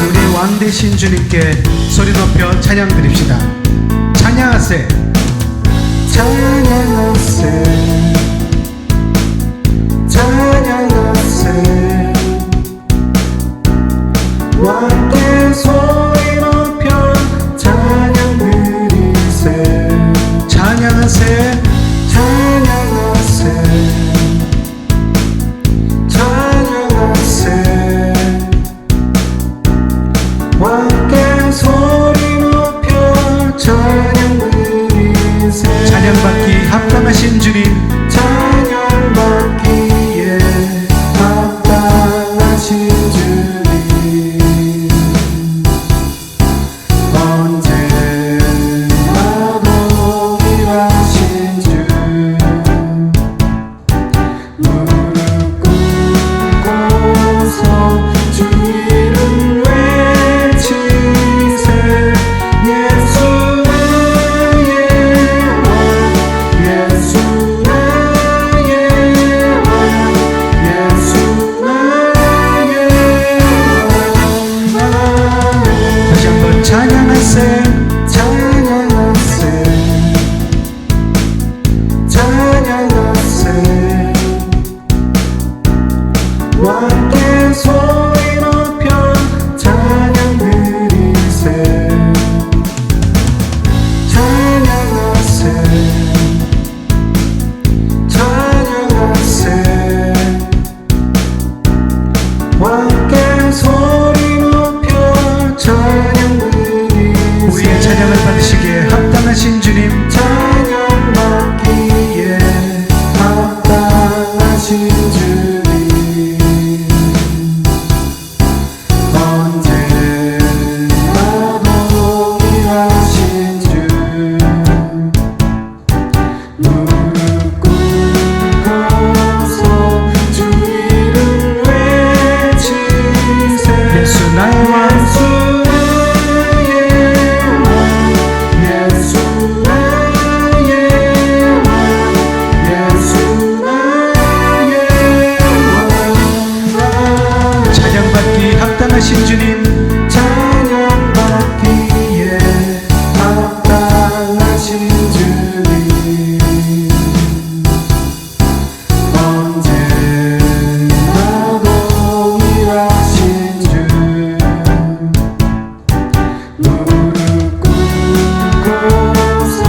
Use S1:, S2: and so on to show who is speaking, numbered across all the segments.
S1: 우리 왕 되신 주님께 소리 높여 찬양 드립시다. 찬양하세, 찬양하세, 찬양하세. 왕께 소리 높여 찬양 드리세. 찬양하세, 찬양하세, 찬양하세. 왕께 소리 높여 찬양 드리세. 찬양받기 합당하신 주님, 찬양받기에 합당하신 주님. 언제나 동일하신 주. 무릎 꿇고서 주 이름 외치세. 예수 나의 왕, 예수 나의 왕, 예수 나의 왕. 다시 한번 찬양하세, 찬양하세, 찬양하세. 왕께 소리 높여 찬양 드리세. 찬양하세, 찬양하세. 왕께 소리 높여 찬양 드리세. 우리의 찬양을 받으시기에 합당하신 주님, 찬양받기에 합당하신 주님. 언제나 동일하신 주. 무릎 꿇고서 주 이름 외치세. 예수 나의 왕, 예수 나의 왕, 예수 나의 왕. 찬양받기 합당하신 주님, 찬양받기에 합당하신 주님. 언제나 동일하신 주. 무릎 꿇고서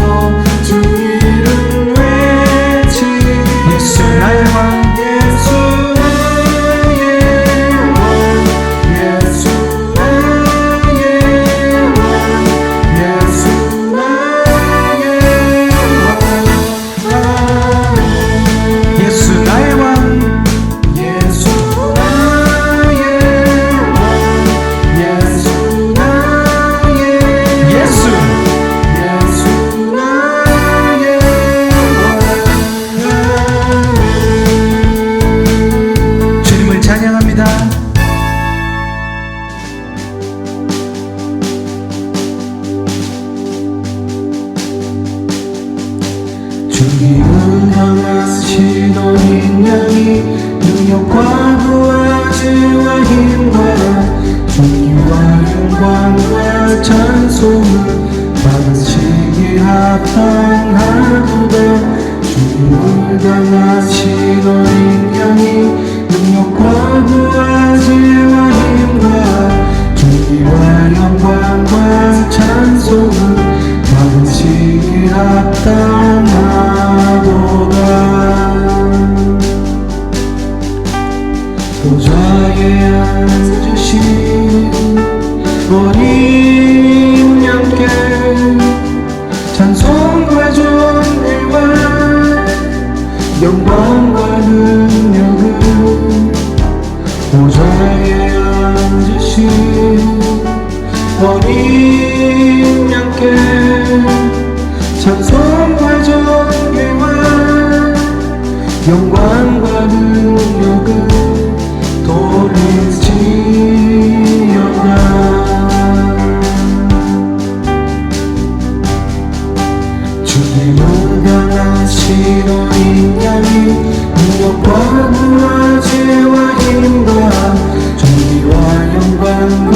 S1: 주 이름 외치세. 예수 나의 왕, 예수 나의 왕, 예수 나의 왕, 예수 나의 왕. 예수 나의 왕, 예수 나의 왕, 예수 나의 예수, 예수 나의 왕. 주님을 찬양합니다. 주님은 향하시던 인양이 능력과 부활과 힘과 존귀와 영광과 찬송을 받으시기 합당하도다. 주님을 향하시던 인양이 능력과 부활과 힘과 존귀와 영광과 찬송을 받으시기 합당하도다. 보좌에 앉으신 어린 양께 찬송과 존귀와 영광과 능력을 보좌에 앉으신 어린 양께 찬송과 존귀와 영광과 능력을 돌릴지어다. 주님을 향하시던 인양이 능력과 부활과 힘과 존귀와 영광과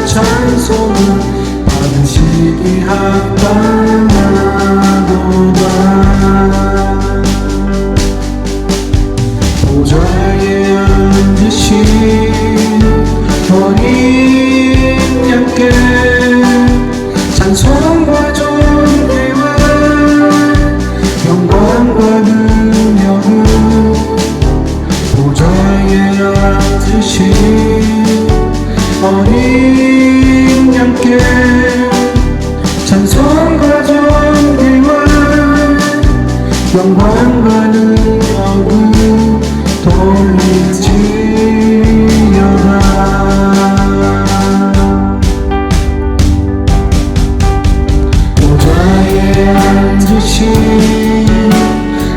S2: 찬송을 받으시기 합당하도다. 보좌에 앉으신 어린 양께 찬송과 존귀와 영광과 능력을 보좌에 앉으신 어린 양께 찬송과 존귀와 영광과 능력을 돌릴지어다. 보좌에 앉으신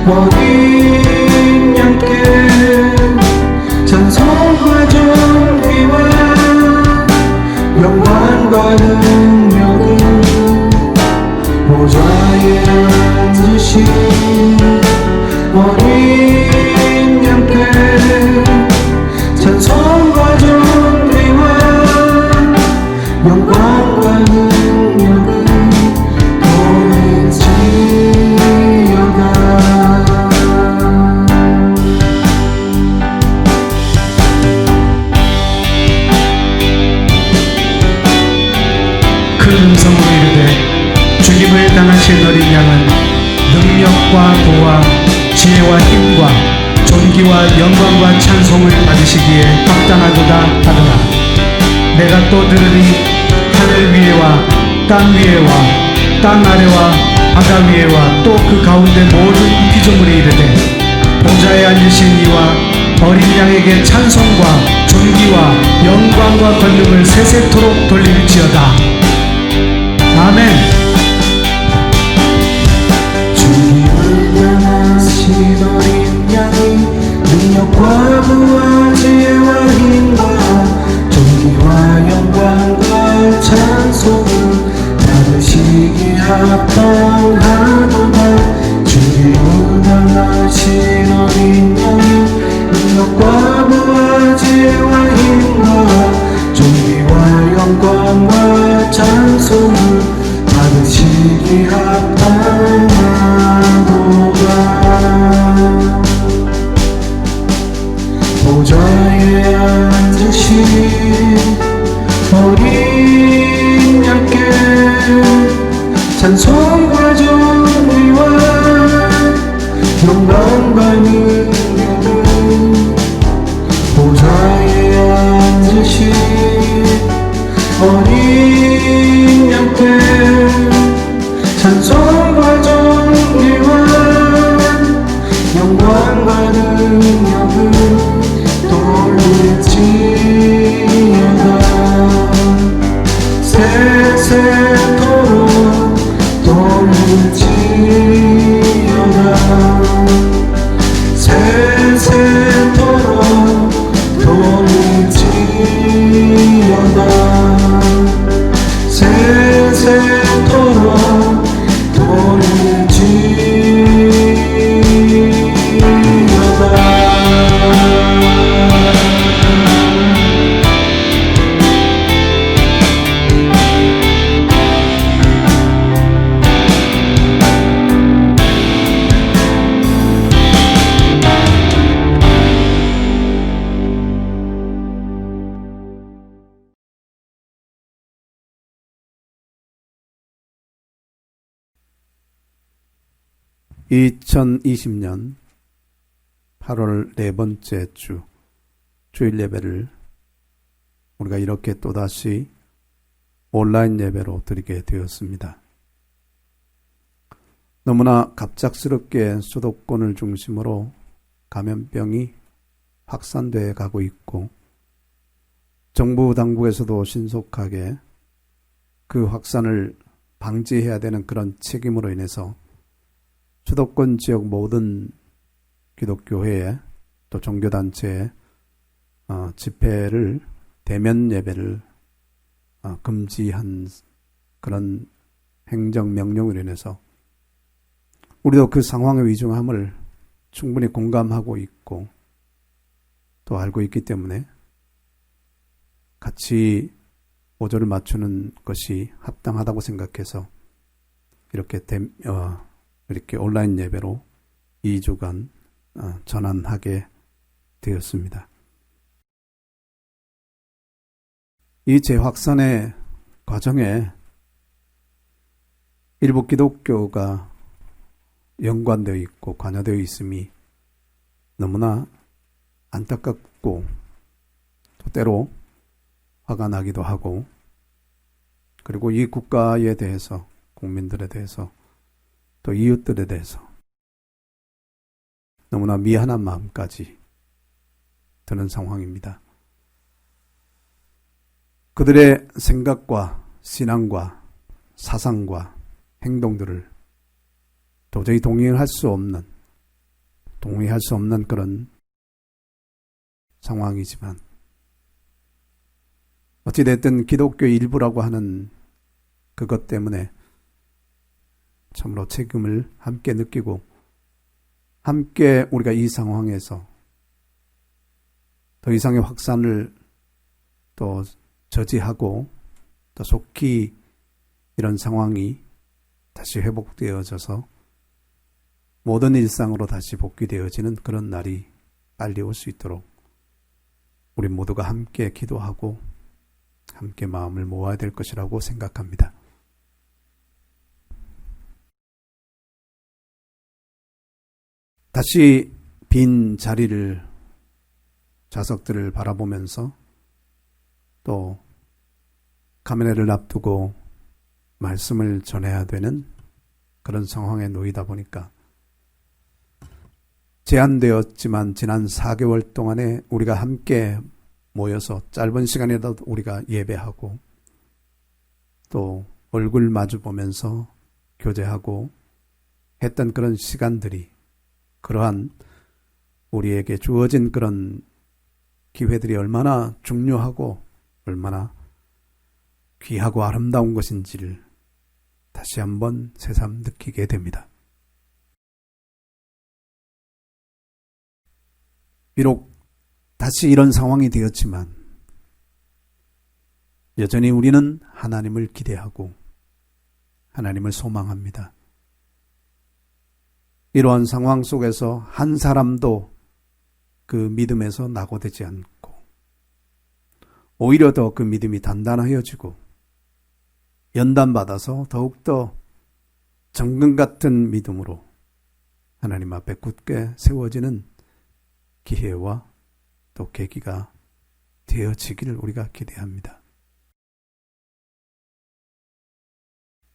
S2: 어린 양께 찬송과 존귀와 영광과 능력을 보좌에 앉으신 어린 양께 찬송과 존귀와 영광과 능력을 돌릴지어다.
S1: 큰 음성으로 이르되 죽임을 당하신 어린 양은 능력과 도와 지혜와 힘과 존귀와 영광과 찬송을 받으시기에 합당하도다 하더라. 내가 또 들으니 하늘 위에와 땅 위에와 땅 아래와 바다 위에와 또 그 가운데 모든 피조물이 이르되 보좌에 앉으신 이와 어린 양에게 찬송과 존귀와 영광과 권능을 세세토록 돌릴지어다. 아멘.
S2: 죽임을 당하신 어린 양이 능력과 부와 지혜와 힘과 존귀와 영광과 찬송을 받으시기 합당하도다. 죽임을 당하신 어린 양이 능력과 부와 지혜와 힘과 존귀와 영광과 찬송을 받으시기 합당하도다. 보좌에 앉으신 어린 양께 찬송과 존귀와 영광과 능력을 보좌에 앉으신 어린 양께 찬송과 존귀와 영광과 능력을 돌릴지어다. 세세토록 돌릴지어다. 세세토록 돌릴지어다. 세세토록 돌릴지어다.
S3: (2020년 8월 네 번째 주 주일 예배를 우리가 이렇게 또다시 온라인 예배로 드리게 되었습니다. 너무나 갑작스럽게 수도권을 중심으로 감염병이 확산되어 가고 있고 정부 당국에서도 신속하게 그 확산을 방지해야 되는 그런 책임으로 인해서 수도권 지역 모든 기독교회에 또 종교단체에 집회를 대면 예배를 금지한 그런 행정명령으로 인해서 우리도 그 상황의 위중함을 충분히 공감하고 있고 또 알고 있기 때문에 같이 보조를 맞추는 것이 합당하다고 생각해서 이렇게 이렇게 온라인 예배로 2주간 전환하게 되었습니다. 이 재확산의 과정에 일부 기독교가 연관되어 있고 관여되어 있음이 너무나 안타깝고 또 때로 화가 나기도 하고, 그리고 이 국가에 대해서, 국민들에 대해서, 또 이웃들에 대해서 너무나 미안한 마음까지 드는 상황입니다. 그들의 생각과 신앙과 사상과 행동들을 도저히 동의할 수 없는 그런 상황이지만, 어찌됐든 기독교 일부라고 하는 그것 때문에 참으로 책임을 함께 느끼고, 함께 우리가 이 상황에서 더 이상의 확산을 또 저지하고, 또 속히 이런 상황이 다시 회복되어져서 모든 일상으로 다시 복귀되어지는 그런 날이 빨리 올 수 있도록 우리 모두가 함께 기도하고 함께 마음을 모아야 될 것이라고 생각합니다. 다시 빈 자리를, 좌석들을 바라보면서 또 카메라를 앞두고 말씀을 전해야 되는 그런 상황에 놓이다 보니까 제한되었지만 지난 4개월 동안에 우리가 함께 모여서 짧은 시간이라도 우리가 예배하고 또 얼굴 마주 보면서 교제하고 했던 그런 시간들이, 그러한 우리에게 주어진 그런 기회들이 얼마나 중요하고 얼마나 귀하고 아름다운 것인지를 다시 한번 새삼 느끼게 됩니다. 비록 다시 이런 상황이 되었지만 여전히 우리는 하나님을 기대하고 하나님을 소망합니다. 이러한 상황 속에서 한 사람도 그 믿음에서 낙오되지 않고 오히려 더 그 믿음이 단단해지고 연단받아서 더욱더 정금 같은 믿음으로 하나님 앞에 굳게 세워지는 기회와 또 계기가 되어지기를 우리가 기대합니다.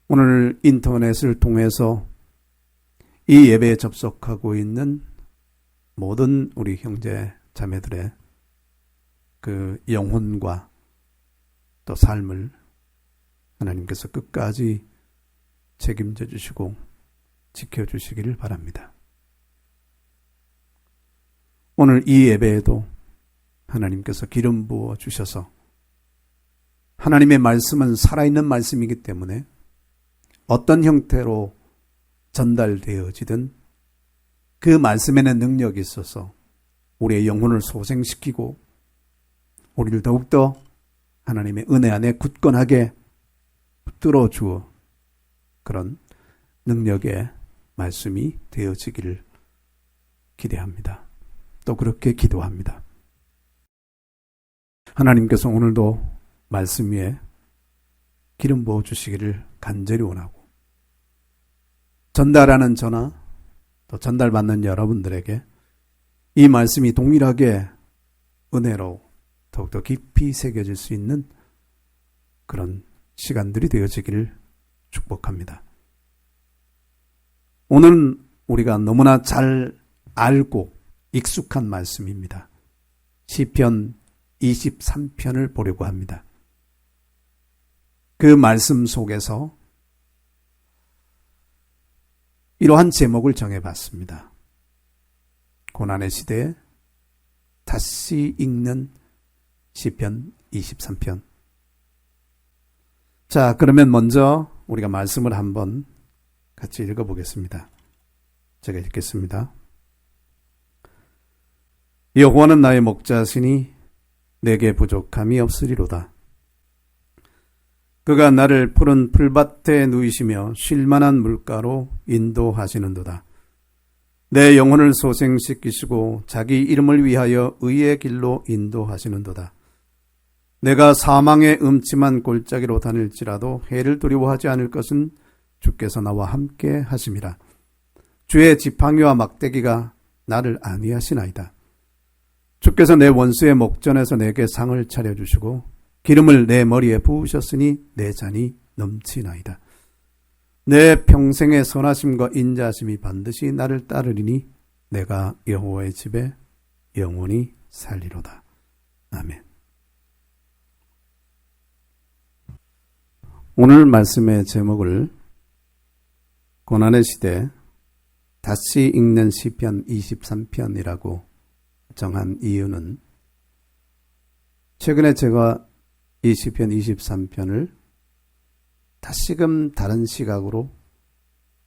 S3: 오늘 인터넷을 통해서 이 예배에 접속하고 있는 모든 우리 형제 자매들의 그 영혼과 또 삶을 하나님께서 끝까지 책임져 주시고 지켜주시기를 바랍니다. 오늘 이 예배에도 하나님께서 기름 부어 주셔서, 하나님의 말씀은 살아있는 말씀이기 때문에 어떤 형태로 전달되어지든 그 말씀에는 능력이 있어서 우리의 영혼을 소생시키고 우리를 더욱더 하나님의 은혜 안에 굳건하게 붙들어 주어 그런 능력의 말씀이 되어지기를 기대합니다. 또 그렇게 기도합니다. 하나님께서 오늘도 말씀 위에 기름 부어 주시기를 간절히 원하고, 전달하는 저나 또 전달받는 여러분들에게 이 말씀이 동일하게 은혜로 더욱더 깊이 새겨질 수 있는 그런 시간들이 되어지기를 축복합니다. 오늘은 우리가 너무나 잘 알고 익숙한 말씀입니다. 시편 23편을 보려고 합니다. 그 말씀 속에서 이러한 제목을 정해봤습니다. 고난의 시대에 다시 읽는 시편 23편. 자, 그러면 먼저 우리가 말씀을 한번 같이 읽어보겠습니다. 제가 읽겠습니다. 여호와는 나의 목자시니 내게 부족함이 없으리로다. 그가 나를 푸른 풀밭에 누이시며 쉴만한 물가로 인도하시는도다. 내 영혼을 소생시키시고 자기 이름을 위하여 의의 길로 인도하시는도다. 내가 사망의 음침한 골짜기로 다닐지라도 해를 두려워하지 않을 것은 주께서 나와 함께 하심이라. 주의 지팡이와 막대기가 나를 안위하시나이다. 주께서 내 원수의 목전에서 내게 상을 차려주시고 기름을 내 머리에 부으셨으니 내 잔이 넘치나이다. 내 평생의 선하심과 인자하심이 반드시 나를 따르리니 내가 여호와의 집에 영원히 살리로다. 아멘. 오늘 말씀의 제목을 고난의 시대 다시 읽는 시편 23편이라고 정한 이유는 최근에 제가 이 시편 23편을 다시금 다른 시각으로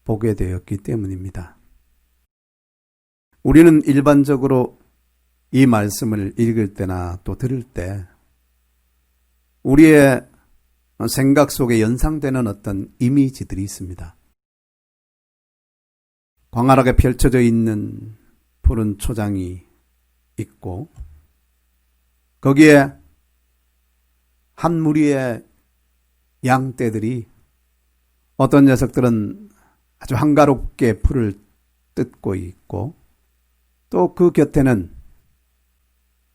S3: 보게 되었기 때문입니다. 우리는 일반적으로 이 말씀을 읽을 때나 또 들을 때 우리의 생각 속에 연상되는 어떤 이미지들이 있습니다. 광활하게 펼쳐져 있는 푸른 초장이 있고 거기에 한 무리의 양떼들이 어떤 녀석들은 아주 한가롭게 풀을 뜯고 있고 또 그 곁에는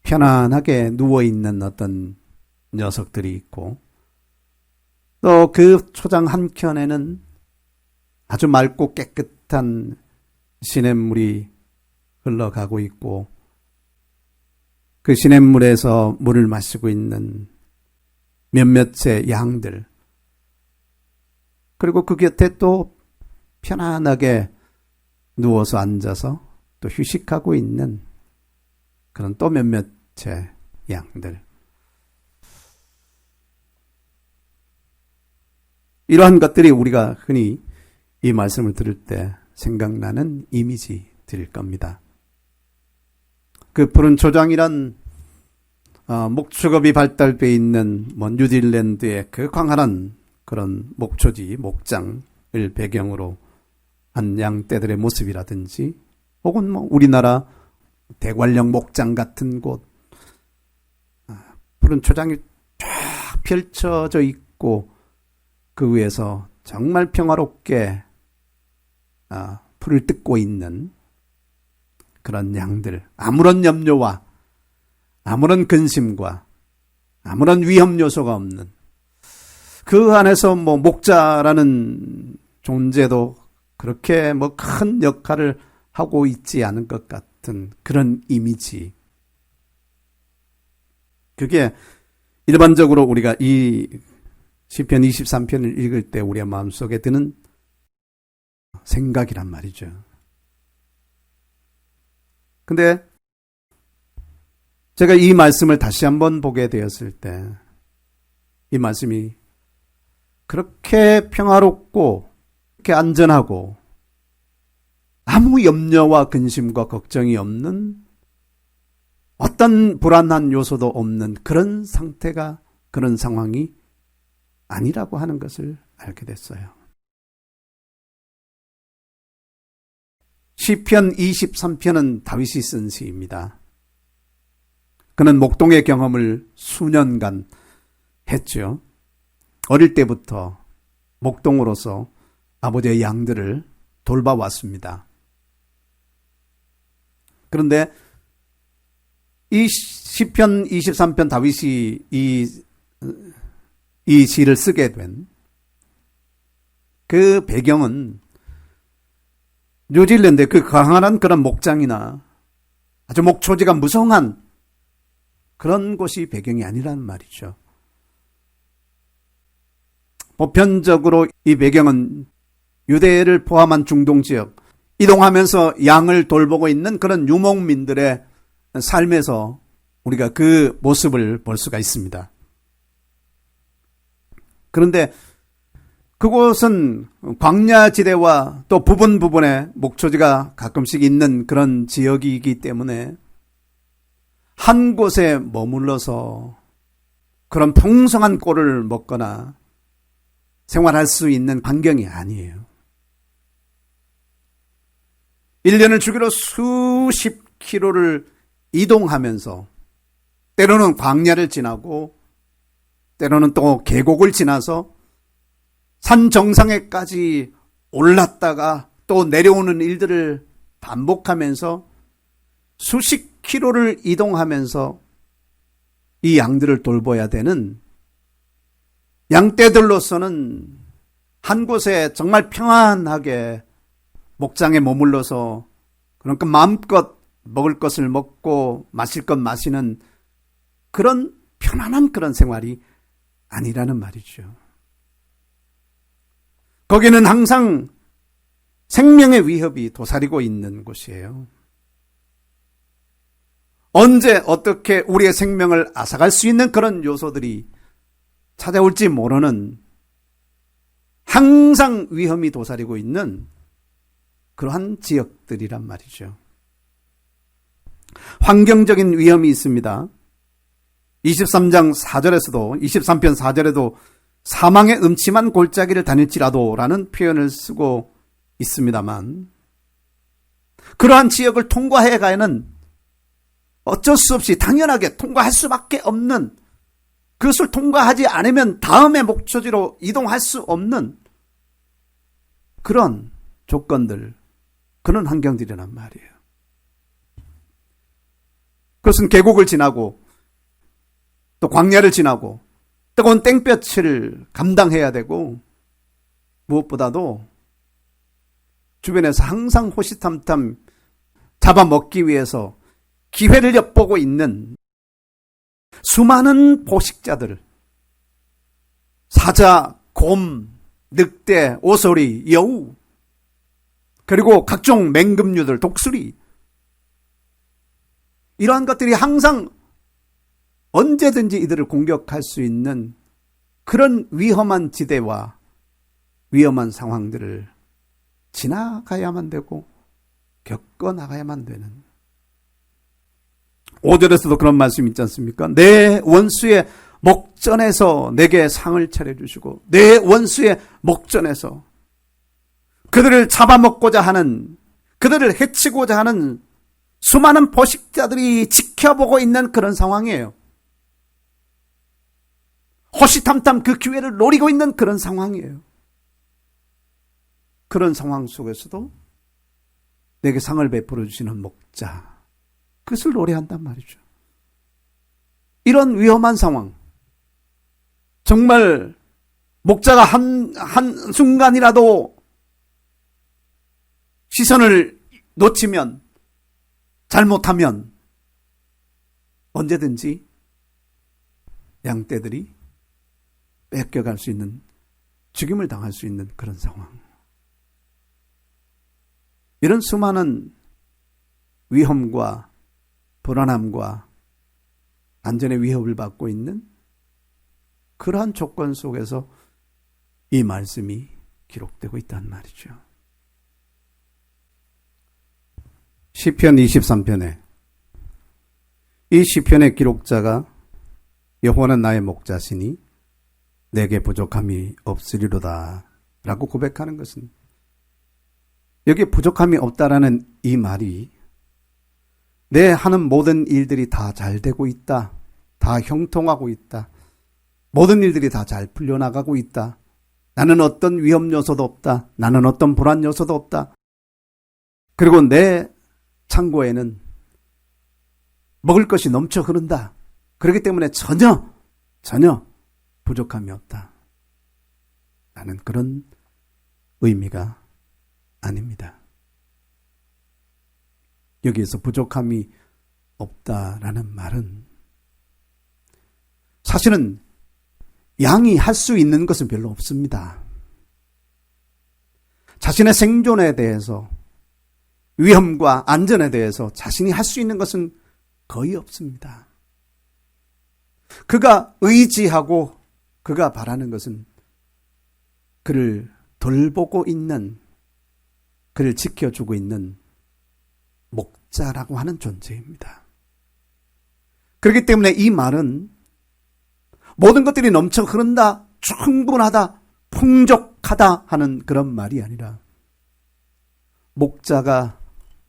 S3: 편안하게 누워있는 어떤 녀석들이 있고 또 그 초장 한켠에는 아주 맑고 깨끗한 시냇물이 흘러가고 있고 그 시냇물에서 물을 마시고 있는 몇몇의 양들 그리고 그 곁에 또 편안하게 누워서 앉아서 또 휴식하고 있는 그런 또 몇몇의 양들. 이러한 것들이 우리가 흔히 이 말씀을 들을 때 생각나는 이미지들일 겁니다. 그 푸른 초장이란 목축업이 발달되어 있는 뉴질랜드의 그 광활한 그런 목초지, 목장을 배경으로 한 양떼들의 모습이라든지 혹은 우리나라 대관령 목장 같은 곳 푸른 초장이 쫙 펼쳐져 있고 그 위에서 정말 평화롭게 풀을 뜯고 있는 그런 양들, 아무런 염려와 아무런 근심과 아무런 위험 요소가 없는 그 안에서 목자라는 존재도 그렇게 큰 역할을 하고 있지 않은 것 같은 그런 이미지. 그게 일반적으로 우리가 이 시편 23편을 읽을 때 우리의 마음속에 드는 생각이란 말이죠. 근데 제가 이 말씀을 다시 한번 보게 되었을 때 이 말씀이 그렇게 평화롭고 그렇게 안전하고 아무 염려와 근심과 걱정이 없는 어떤 불안한 요소도 없는 그런 상태가 그런 상황이 아니라고 하는 것을 알게 됐어요. 시편 23편은 다윗이 쓴 시입니다. 그는 목동의 경험을 수년간 했죠. 어릴 때부터 목동으로서 아버지의 양들을 돌봐왔습니다. 그런데 이 시편 23편 다윗이 이 시를 쓰게 된 그 배경은 뉴질랜드의 그 광활한 그런 목장이나 아주 목초지가 무성한 그런 곳이 배경이 아니라는 말이죠. 보편적으로 이 배경은 유대를 포함한 중동 지역, 이동하면서 양을 돌보고 있는 그런 유목민들의 삶에서 우리가 그 모습을 볼 수가 있습니다. 그런데 그곳은 광야지대와 또 부분에 목초지가 가끔씩 있는 그런 지역이기 때문에 한 곳에 머물러서 그런 풍성한 꼴을 먹거나 생활할 수 있는 환경이 아니에요. 1년을 주기로 수십 킬로를 이동하면서 때로는 광야를 지나고 때로는 또 계곡을 지나서 산 정상에까지 올랐다가 또 내려오는 일들을 반복하면서 수십 킬로를 이동하면서 이 양들을 돌봐야 되는 양떼들로서는 한 곳에 정말 평안하게 목장에 머물러서 그러니까 마음껏 먹을 것을 먹고 마실 것 마시는 그런 편안한 그런 생활이 아니라는 말이죠. 거기는 항상 생명의 위협이 도사리고 있는 곳이에요. 언제 어떻게 우리의 생명을 앗아갈 수 있는 그런 요소들이 찾아올지 모르는 항상 위험이 도사리고 있는 그러한 지역들이란 말이죠. 환경적인 위험이 있습니다. 23장 4절에서도 23편 4절에도 사망의 음침한 골짜기를 다닐지라도 라는 표현을 쓰고 있습니다만 그러한 지역을 통과해 가야는 어쩔 수 없이 당연하게 통과할 수밖에 없는 그것을 통과하지 않으면 다음의 목적지로 이동할 수 없는 그런 조건들, 그런 환경들이란 말이에요. 그것은 계곡을 지나고 또 광야를 지나고 뜨거운 땡볕을 감당해야 되고 무엇보다도 주변에서 항상 호시탐탐 잡아먹기 위해서 기회를 엿보고 있는 수많은 포식자들, 사자, 곰, 늑대, 오소리, 여우, 그리고 각종 맹금류들, 독수리, 이러한 것들이 항상 언제든지 이들을 공격할 수 있는 그런 위험한 지대와 위험한 상황들을 지나가야만 되고 겪어나가야만 되는 5절에서도 그런 말씀 있지 않습니까? 내 원수의 목전에서 내게 상을 차려주시고 내 원수의 목전에서 그들을 잡아먹고자 하는 그들을 해치고자 하는 수많은 포식자들이 지켜보고 있는 그런 상황이에요. 호시탐탐 그 기회를 노리고 있는 그런 상황이에요. 그런 상황 속에서도 내게 상을 베풀어 주시는 목자, 그것을 노래한단 말이죠. 이런 위험한 상황, 정말 목자가 한 순간이라도 시선을 놓치면, 잘못하면 언제든지 양떼들이 뺏겨갈 수 있는, 죽임을 당할 수 있는 그런 상황. 이런 수많은 위험과 불안함과 안전의 위협을 받고 있는 그러한 조건 속에서 이 말씀이 기록되고 있단 말이죠. 시편 23편에 이 시편의 기록자가 여호와는 나의 목자시니 내게 부족함이 없으리로다 라고 고백하는 것은 여기에 부족함이 없다라는 이 말이 내 하는 모든 일들이 다 잘 되고 있다, 다 형통하고 있다, 모든 일들이 다 잘 풀려나가고 있다, 나는 어떤 위험 요소도 없다, 나는 어떤 불안 요소도 없다, 그리고 내 창고에는 먹을 것이 넘쳐 흐른다, 그렇기 때문에 전혀 부족함이 없다 라는 그런 의미가 아닙니다. 여기에서 부족함이 없다라는 말은 사실은 양이 할 수 있는 것은 별로 없습니다. 자신의 생존에 대해서, 위험과 안전에 대해서 자신이 할 수 있는 것은 거의 없습니다. 그가 의지하고 그가 바라는 것은 그를 돌보고 있는, 그를 지켜주고 있는 목자라고 하는 존재입니다. 그렇기 때문에 이 말은 모든 것들이 넘쳐 흐른다, 충분하다, 풍족하다 하는 그런 말이 아니라 목자가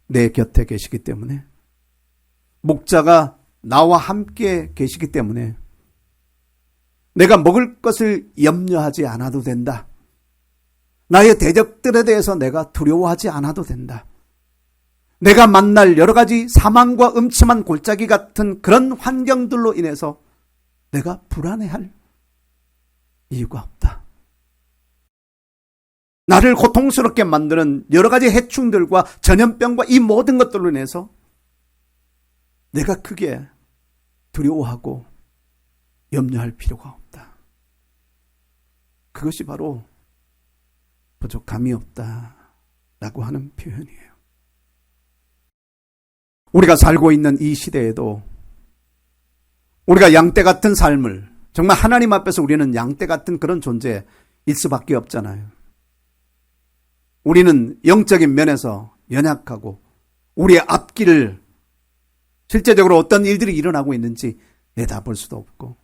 S3: 내 곁에 계시기 때문에, 목자가 나와 함께 계시기 때문에 내가 먹을 것을 염려하지 않아도 된다. 나의 대적들에 대해서 내가 두려워하지 않아도 된다. 내가 만날 여러 가지 사망과 음침한 골짜기 같은 그런 환경들로 인해서 내가 불안해할 이유가 없다. 나를 고통스럽게 만드는 여러 가지 해충들과 전염병과 이 모든 것들로 인해서 내가 크게 두려워하고 염려할 필요가 없다. 그것이 바로 부족함이 없다라고 하는 표현이에요. 우리가 살고 있는 이 시대에도 우리가 양떼 같은 삶을, 정말 하나님 앞에서 우리는 양떼 같은 그런 존재일 수밖에 없잖아요. 우리는 영적인 면에서 연약하고 우리의 앞길을 실제적으로 어떤 일들이 일어나고 있는지 내다볼 수도 없고,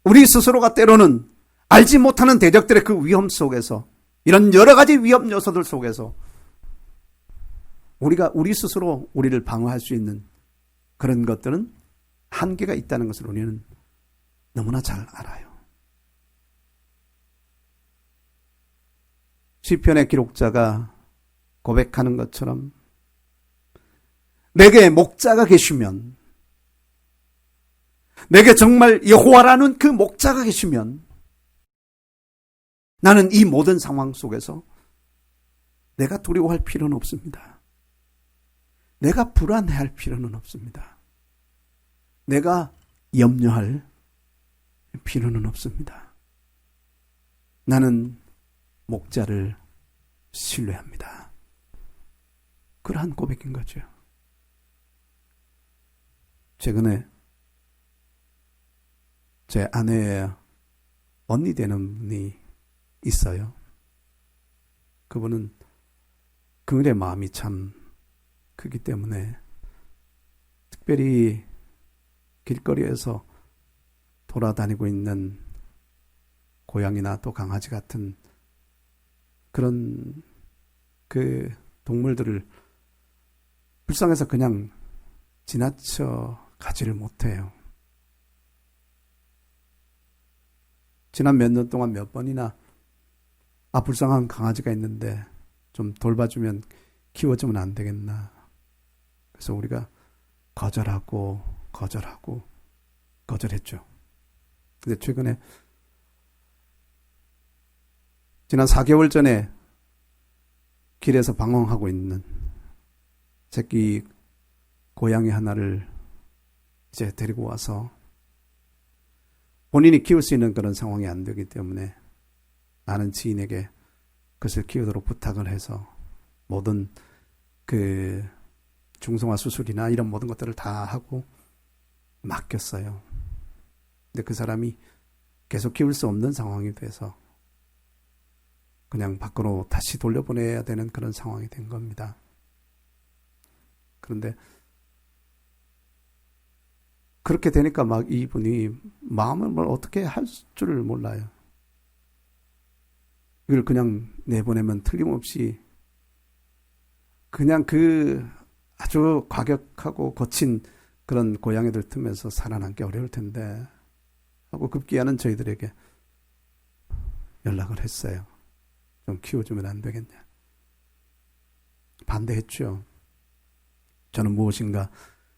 S3: 우리 스스로가 때로는 알지 못하는 대적들의 그 위험 속에서, 이런 여러 가지 위험 요소들 속에서 우리가 우리 스스로 우리를 방어할 수 있는 그런 것들은 한계가 있다는 것을 우리는 너무나 잘 알아요. 시편의 기록자가 고백하는 것처럼 내게 목자가 계시면, 내게 정말 여호와라는 그 목자가 계시면 나는 이 모든 상황 속에서 내가 두려워할 필요는 없습니다. 내가 불안해할 필요는 없습니다. 내가 염려할 필요는 없습니다. 나는 목자를 신뢰합니다. 그러한 고백인 거죠. 최근에 제 아내의 언니 되는 분이 있어요. 그분은 그들의 마음이 참 크기 때문에 특별히 길거리에서 돌아다니고 있는 고양이나 또 강아지 같은 그런 그 동물들을 불쌍해서 그냥 지나쳐 가지를 못해요. 지난 몇 년 동안 몇 번이나 불쌍한 강아지가 있는데 좀 돌봐주면, 키워주면 안 되겠나. 그래서 우리가 거절했죠. 근데 최근에 지난 4개월 전에 길에서 방황하고 있는 새끼 고양이 하나를 이제 데리고 와서, 본인이 키울 수 있는 그런 상황이 안 되기 때문에 아는 지인에게 그것을 키우도록 부탁을 해서 모든 그 중성화 수술이나 이런 모든 것들을 다 하고 맡겼어요. 근데 그 사람이 계속 키울 수 없는 상황이 돼서 그냥 밖으로 다시 돌려보내야 되는 그런 상황이 된 겁니다. 그런데 그렇게 되니까 막 이분이 마음을 뭘 어떻게 할 줄을 몰라요. 이걸 그냥 내보내면 틀림없이 그냥 그 아주 과격하고 거친 그런 고양이들 틈에서 살아남기 어려울 텐데 하고 급기야는 저희들에게 연락을 했어요. 좀 키워주면 안 되겠냐. 반대했죠. 저는 무엇인가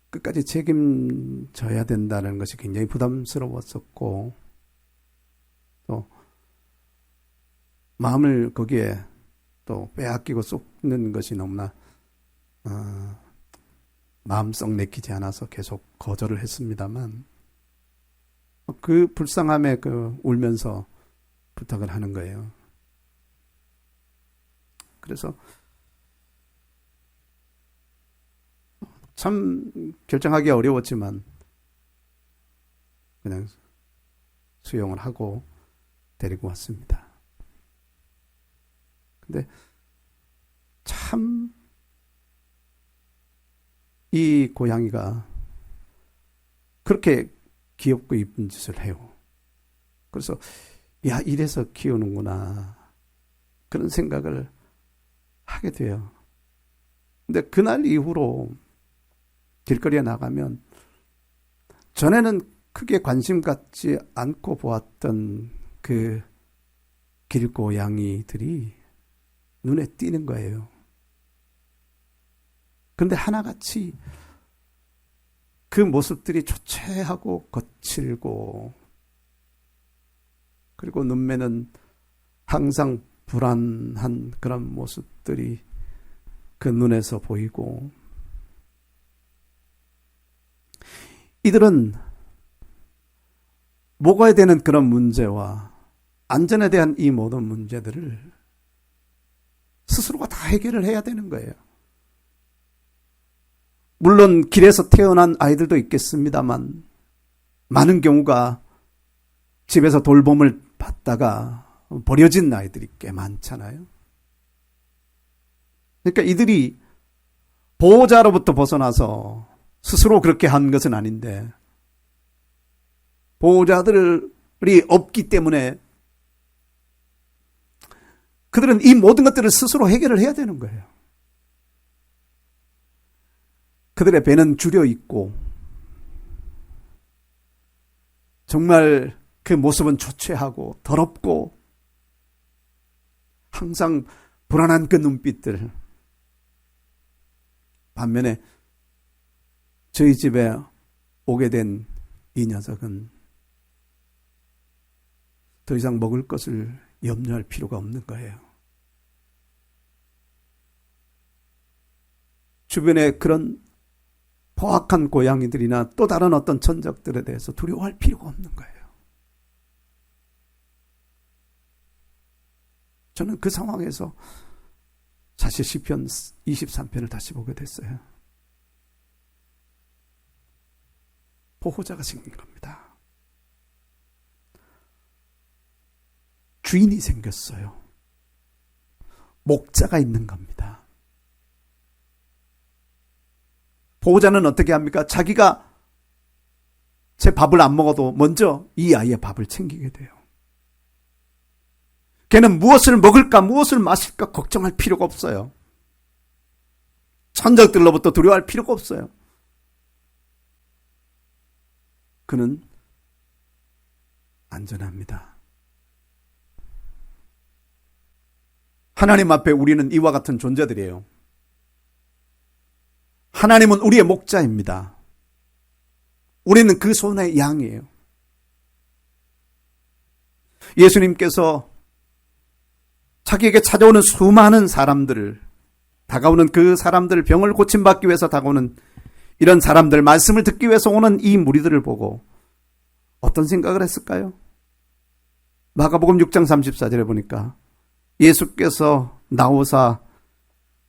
S3: 끝까지 책임져야 된다는 것이 굉장히 부담스러웠었고, 또 마음을 거기에 또 빼앗기고 쏟는 것이 너무나 마음속 내키지 않아서 계속 거절을 했습니다만, 그 불쌍함에 그 울면서 부탁을 하는 거예요. 그래서 참 결정하기 어려웠지만 그냥 수용을 하고 데리고 왔습니다. 근데 참 이 고양이가 그렇게 귀엽고 이쁜 짓을 해요. 그래서 야, 이래서 키우는구나. 그런 생각을 하게 돼요. 근데 그날 이후로 길거리에 나가면 전에는 크게 관심 갖지 않고 보았던 그 길고양이들이 눈에 띄는 거예요. 그런데 하나같이 그 모습들이 초췌하고 거칠고, 그리고 눈매는 항상 불안한 그런 모습들이 그 눈에서 보이고, 이들은 먹어야 되는 그런 문제와 안전에 대한 이 모든 문제들을 스스로가 다 해결을 해야 되는 거예요. 물론 길에서 태어난 아이들도 있겠습니다만 많은 경우가 집에서 돌봄을 받다가 버려진 아이들이 꽤 많잖아요. 그러니까 이들이 보호자로부터 벗어나서 스스로 그렇게 한 것은 아닌데, 보호자들이 없기 때문에 그들은 이 모든 것들을 스스로 해결을 해야 되는 거예요. 그들의 배는 줄여 있고 정말 그 모습은 초췌하고 더럽고 항상 불안한 그 눈빛들. 반면에 저희 집에 오게 된 이 녀석은 더 이상 먹을 것을 염려할 필요가 없는 거예요. 주변에 그런 포악한 고양이들이나 또 다른 어떤 천적들에 대해서 두려워할 필요가 없는 거예요. 저는 그 상황에서 사실 시편 23편을 다시 보게 됐어요. 보호자가 생긴 겁니다. 주인이 생겼어요. 목자가 있는 겁니다. 보호자는 어떻게 합니까? 자기가 제 밥을 안 먹어도 먼저 이 아이의 밥을 챙기게 돼요. 걔는 무엇을 먹을까, 무엇을 마실까 걱정할 필요가 없어요. 천적들로부터 두려워할 필요가 없어요. 그는 안전합니다. 하나님 앞에 우리는 이와 같은 존재들이에요. 하나님은 우리의 목자입니다. 우리는 그 손의 양이에요. 예수님께서 자기에게 찾아오는 수많은 사람들을, 다가오는 그 사람들, 병을 고침받기 위해서 다가오는 이런 사람들, 말씀을 듣기 위해서 오는 이 무리들을 보고 어떤 생각을 했을까요? 마가복음 6장 34절에 보니까 예수께서 나오사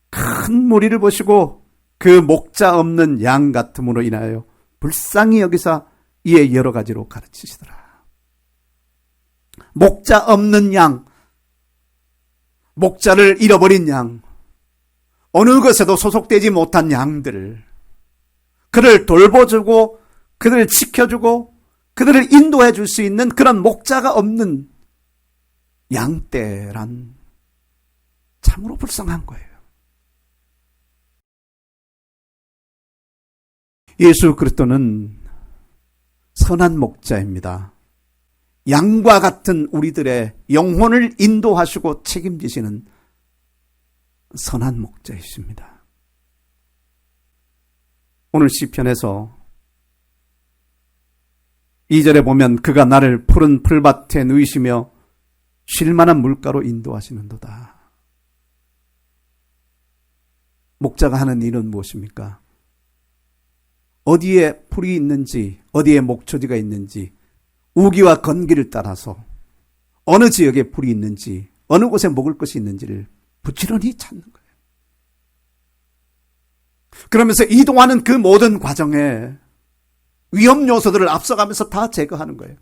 S3: 큰 무리를 보시고 그 목자 없는 양 같음으로 인하여 불쌍히 여기사 이에 여러 가지로 가르치시더라. 목자 없는 양, 목자를 잃어버린 양, 어느 것에도 소속되지 못한 양들을, 그를 돌보주고 그들을 지켜주고 그들을 인도해 줄 수 있는 그런 목자가 없는 양떼란 참으로 불쌍한 거예요. 예수 그리스도는 선한 목자입니다. 양과 같은 우리들의 영혼을 인도하시고 책임지시는 선한 목자이십니다. 오늘 시편에서 2절에 보면 그가 나를 푸른 풀밭에 누이시며 쉴만한 물가로 인도하시는도다. 목자가 하는 일은 무엇입니까? 어디에 풀이 있는지, 어디에 목초지가 있는지, 우기와 건기를 따라서 어느 지역에 풀이 있는지, 어느 곳에 먹을 것이 있는지를 부지런히 찾는 거예요. 그러면서 이동하는 그 모든 과정에 위험 요소들을 앞서가면서 다 제거하는 거예요.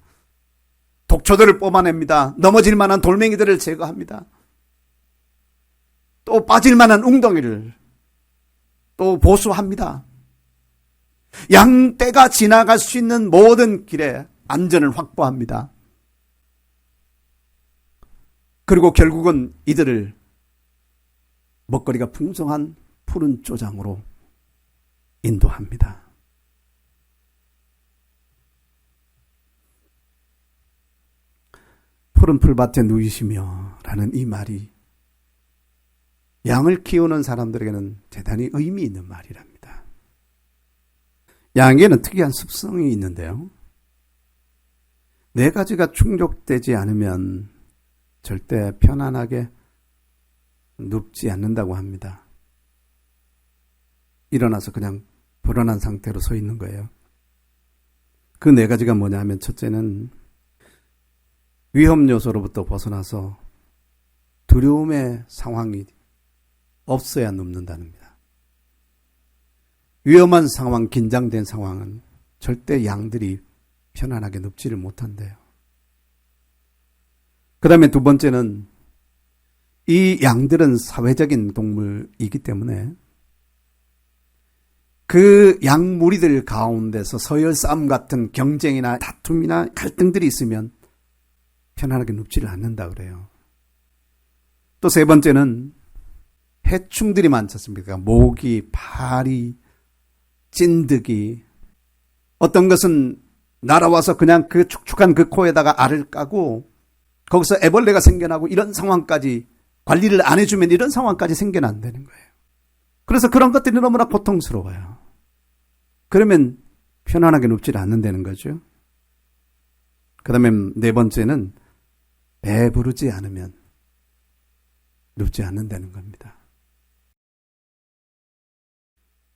S3: 독초들을 뽑아냅니다. 넘어질 만한 돌멩이들을 제거합니다. 또 빠질 만한 웅덩이를 또 보수합니다. 양떼가 지나갈 수 있는 모든 길에 안전을 확보합니다. 그리고 결국은 이들을 먹거리가 풍성한 푸른 쪼장으로 인도합니다. 푸른 풀밭에 누이시며 라는 이 말이 양을 키우는 사람들에게는 대단히 의미 있는 말이랍니다. 양에게는 특이한 습성이 있는데요. 네 가지가 충족되지 않으면 절대 편안하게 눕지 않는다고 합니다. 일어나서 그냥 불안한 상태로 서 있는 거예요. 그 네 가지가 뭐냐 하면, 첫째는 위험 요소로부터 벗어나서 두려움의 상황이 없어야 눕는다는 겁니다. 위험한 상황, 긴장된 상황은 절대 양들이 편안하게 눕지를 못한대요. 그 다음에 두 번째는 이 양들은 사회적인 동물이기 때문에 그 양 무리들 가운데서 서열 싸움 같은 경쟁이나 다툼이나 갈등들이 있으면 편안하게 눕지를 않는다 그래요. 또 세 번째는 해충들이 많지 않습니까? 모기, 파리, 찐득이, 어떤 것은 날아와서 그냥 그 축축한 그 코에다가 알을 까고 거기서 애벌레가 생겨나고, 이런 상황까지 관리를 안 해주면 이런 상황까지 생겨난다는 거예요. 그래서 그런 것들이 너무나 고통스러워요. 그러면 편안하게 눕지 않는다는 거죠. 그 다음에 네 번째는 배부르지 않으면 눕지 않는다는 겁니다.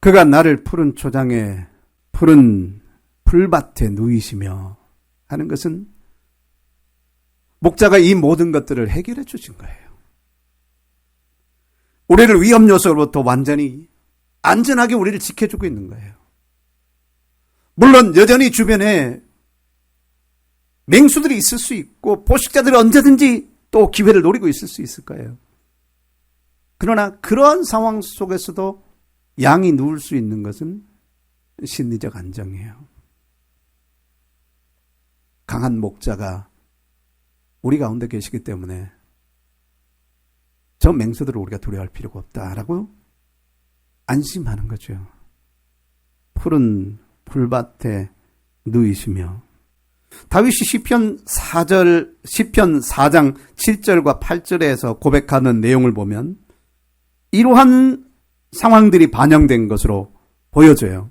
S3: 그가 나를 푸른 초장에 푸른 풀밭에 누이시며 하는 것은 목자가 이 모든 것들을 해결해 주신 거예요. 우리를 위험 요소로부터 완전히 안전하게 우리를 지켜주고 있는 거예요. 물론 여전히 주변에 맹수들이 있을 수 있고 포식자들이 언제든지 또 기회를 노리고 있을 수 있을 거예요. 그러나 그런 상황 속에서도 양이 누울 수 있는 것은 심리적 안정이에요. 강한 목자가 우리 가운데 계시기 때문에 저 맹수들을 우리가 두려워할 필요가 없다라고 안심하는 거죠. 푸른 풀밭에 누이시며, 다윗이 시편 4장 7절과 8절에서 고백하는 내용을 보면 이러한 상황들이 반영된 것으로 보여져요.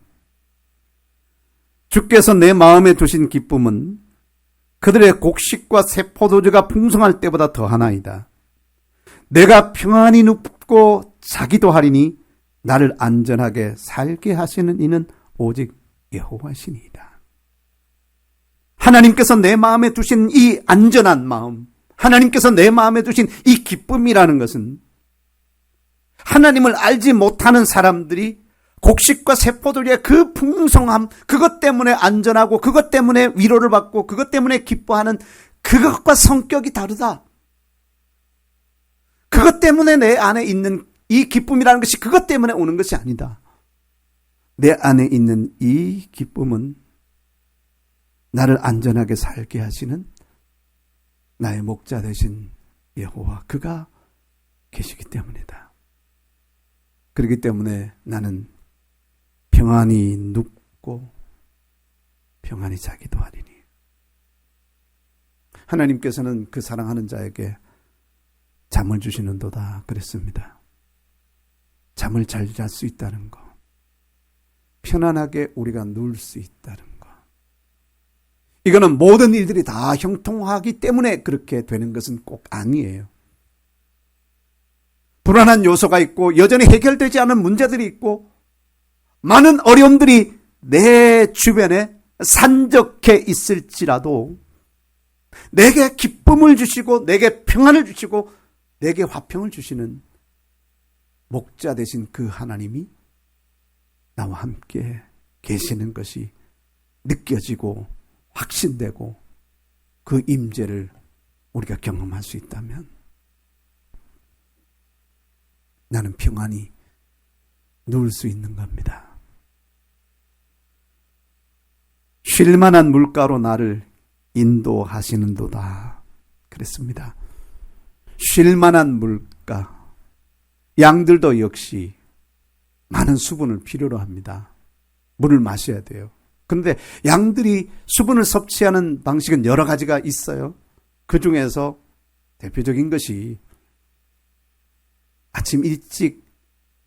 S3: 주께서 내 마음에 두신 기쁨은 그들의 곡식과 새 포도주가 풍성할 때보다 더하나이다. 내가 평안히 눕고 자기도 하리니 나를 안전하게 살게 하시는 이는 오직 여호와시니이다. 하나님께서 내 마음에 두신 이 안전한 마음, 하나님께서 내 마음에 두신 이 기쁨이라는 것은 하나님을 알지 못하는 사람들이 곡식과 세포들의 그 풍성함, 그것 때문에 안전하고 그것 때문에 위로를 받고 그것 때문에 기뻐하는 그것과 성격이 다르다. 그것 때문에 내 안에 있는 이 기쁨이라는 것이 그것 때문에 오는 것이 아니다. 내 안에 있는 이 기쁨은 나를 안전하게 살게 하시는 나의 목자 되신 여호와, 그가 계시기 때문이다. 그렇기 때문에 나는 평안히 눕고 평안히 자기도 하리니. 하나님께서는 그 사랑하는 자에게 잠을 주시는도다 그랬습니다. 잠을 잘 잘 수 있다는 거, 편안하게 우리가 누울 수 있다는 거, 이거는 모든 일들이 다 형통하기 때문에 그렇게 되는 것은 꼭 아니에요. 불안한 요소가 있고 여전히 해결되지 않은 문제들이 있고 많은 어려움들이 내 주변에 산적해 있을지라도 내게 기쁨을 주시고 내게 평안을 주시고 내게 화평을 주시는 목자 되신 그 하나님이 나와 함께 계시는 것이 느껴지고 확신되고 그 임재를 우리가 경험할 수 있다면 나는 평안히 누울 수 있는 겁니다. 쉴 만한 물가로 나를 인도하시는도다 그랬습니다. 쉴만한 물가, 양들도 역시 많은 수분을 필요로 합니다. 물을 마셔야 돼요. 그런데 양들이 수분을 섭취하는 방식은 여러 가지가 있어요. 그 중에서 대표적인 것이 아침 일찍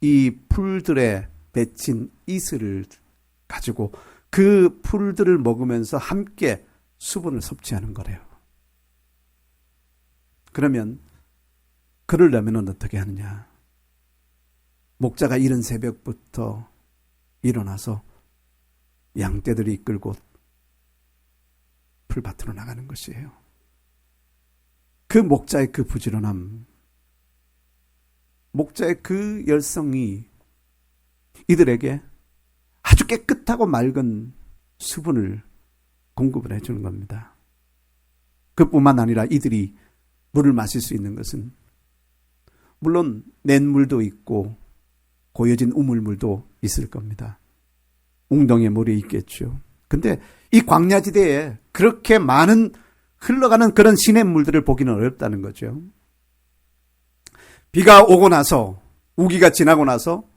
S3: 이 풀들에 맺힌 이슬을 가지고 그 풀들을 먹으면서 함께 수분을 섭취하는 거래요. 그러면 그러려면 어떻게 하느냐? 목자가 이른 새벽부터 일어나서 양떼들이 이끌고 풀밭으로 나가는 것이에요. 그 목자의 그 부지런함, 목자의 그 열성이 이들에게 아주 깨끗하고 맑은 수분을 공급을 해주는 겁니다. 그뿐만 아니라 이들이 물을 마실 수 있는 것은 물론 냇물도 있고 고여진 우물물도 있을 겁니다. 웅덩이에 물이 있겠죠. 근데 이 광야지대에 그렇게 많은 흘러가는 그런 시냇물들을 보기는 어렵다는 거죠. 비가 오고 나서 우기가 지나고 나서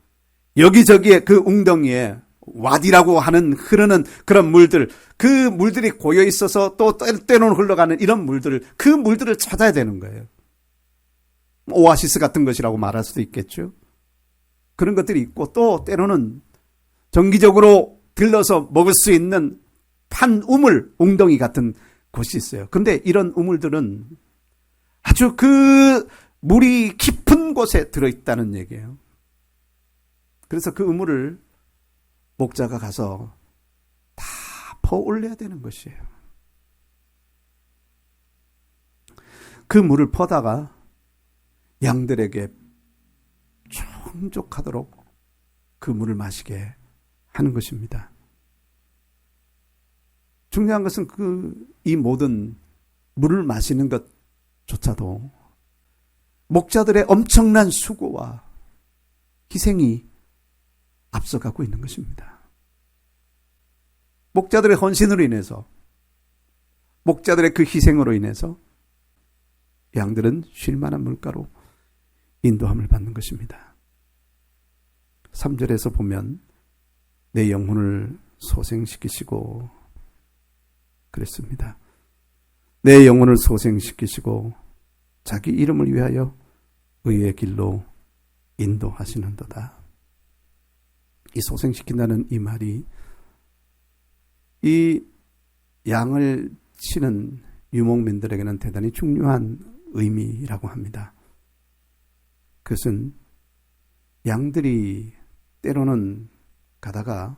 S3: 여기저기에 그 웅덩이에 와디라고 하는 흐르는 그런 물들, 그 물들이 고여 있어서 또 때로는 흘러가는 이런 물들을, 그 물들을 찾아야 되는 거예요. 오아시스 같은 것이라고 말할 수도 있겠죠. 그런 것들이 있고 또 때로는 정기적으로 들러서 먹을 수 있는 판 우물, 웅덩이 같은 곳이 있어요. 근데 이런 우물들은 아주 그 물이 깊은 곳에 들어있다는 얘기예요. 그래서 그 우물을 목자가 가서 다 퍼올려야 되는 것이에요. 그 물을 퍼다가 양들에게 충족하도록 그 물을 마시게 하는 것입니다. 중요한 것은 이 모든 물을 마시는 것조차도 목자들의 엄청난 수고와 희생이 앞서가고 있는 것입니다. 목자들의 헌신으로 인해서, 목자들의 그 희생으로 인해서 양들은 쉴만한 물가로 인도함을 받는 것입니다. 3절에서 보면 내 영혼을 소생시키시고 그랬습니다. 내 영혼을 소생시키시고 자기 이름을 위하여 의의 길로 인도하시는도다. 이 소생시킨다는 이 말이 이 양을 치는 유목민들에게는 대단히 중요한 의미라고 합니다. 그것은 양들이 때로는 가다가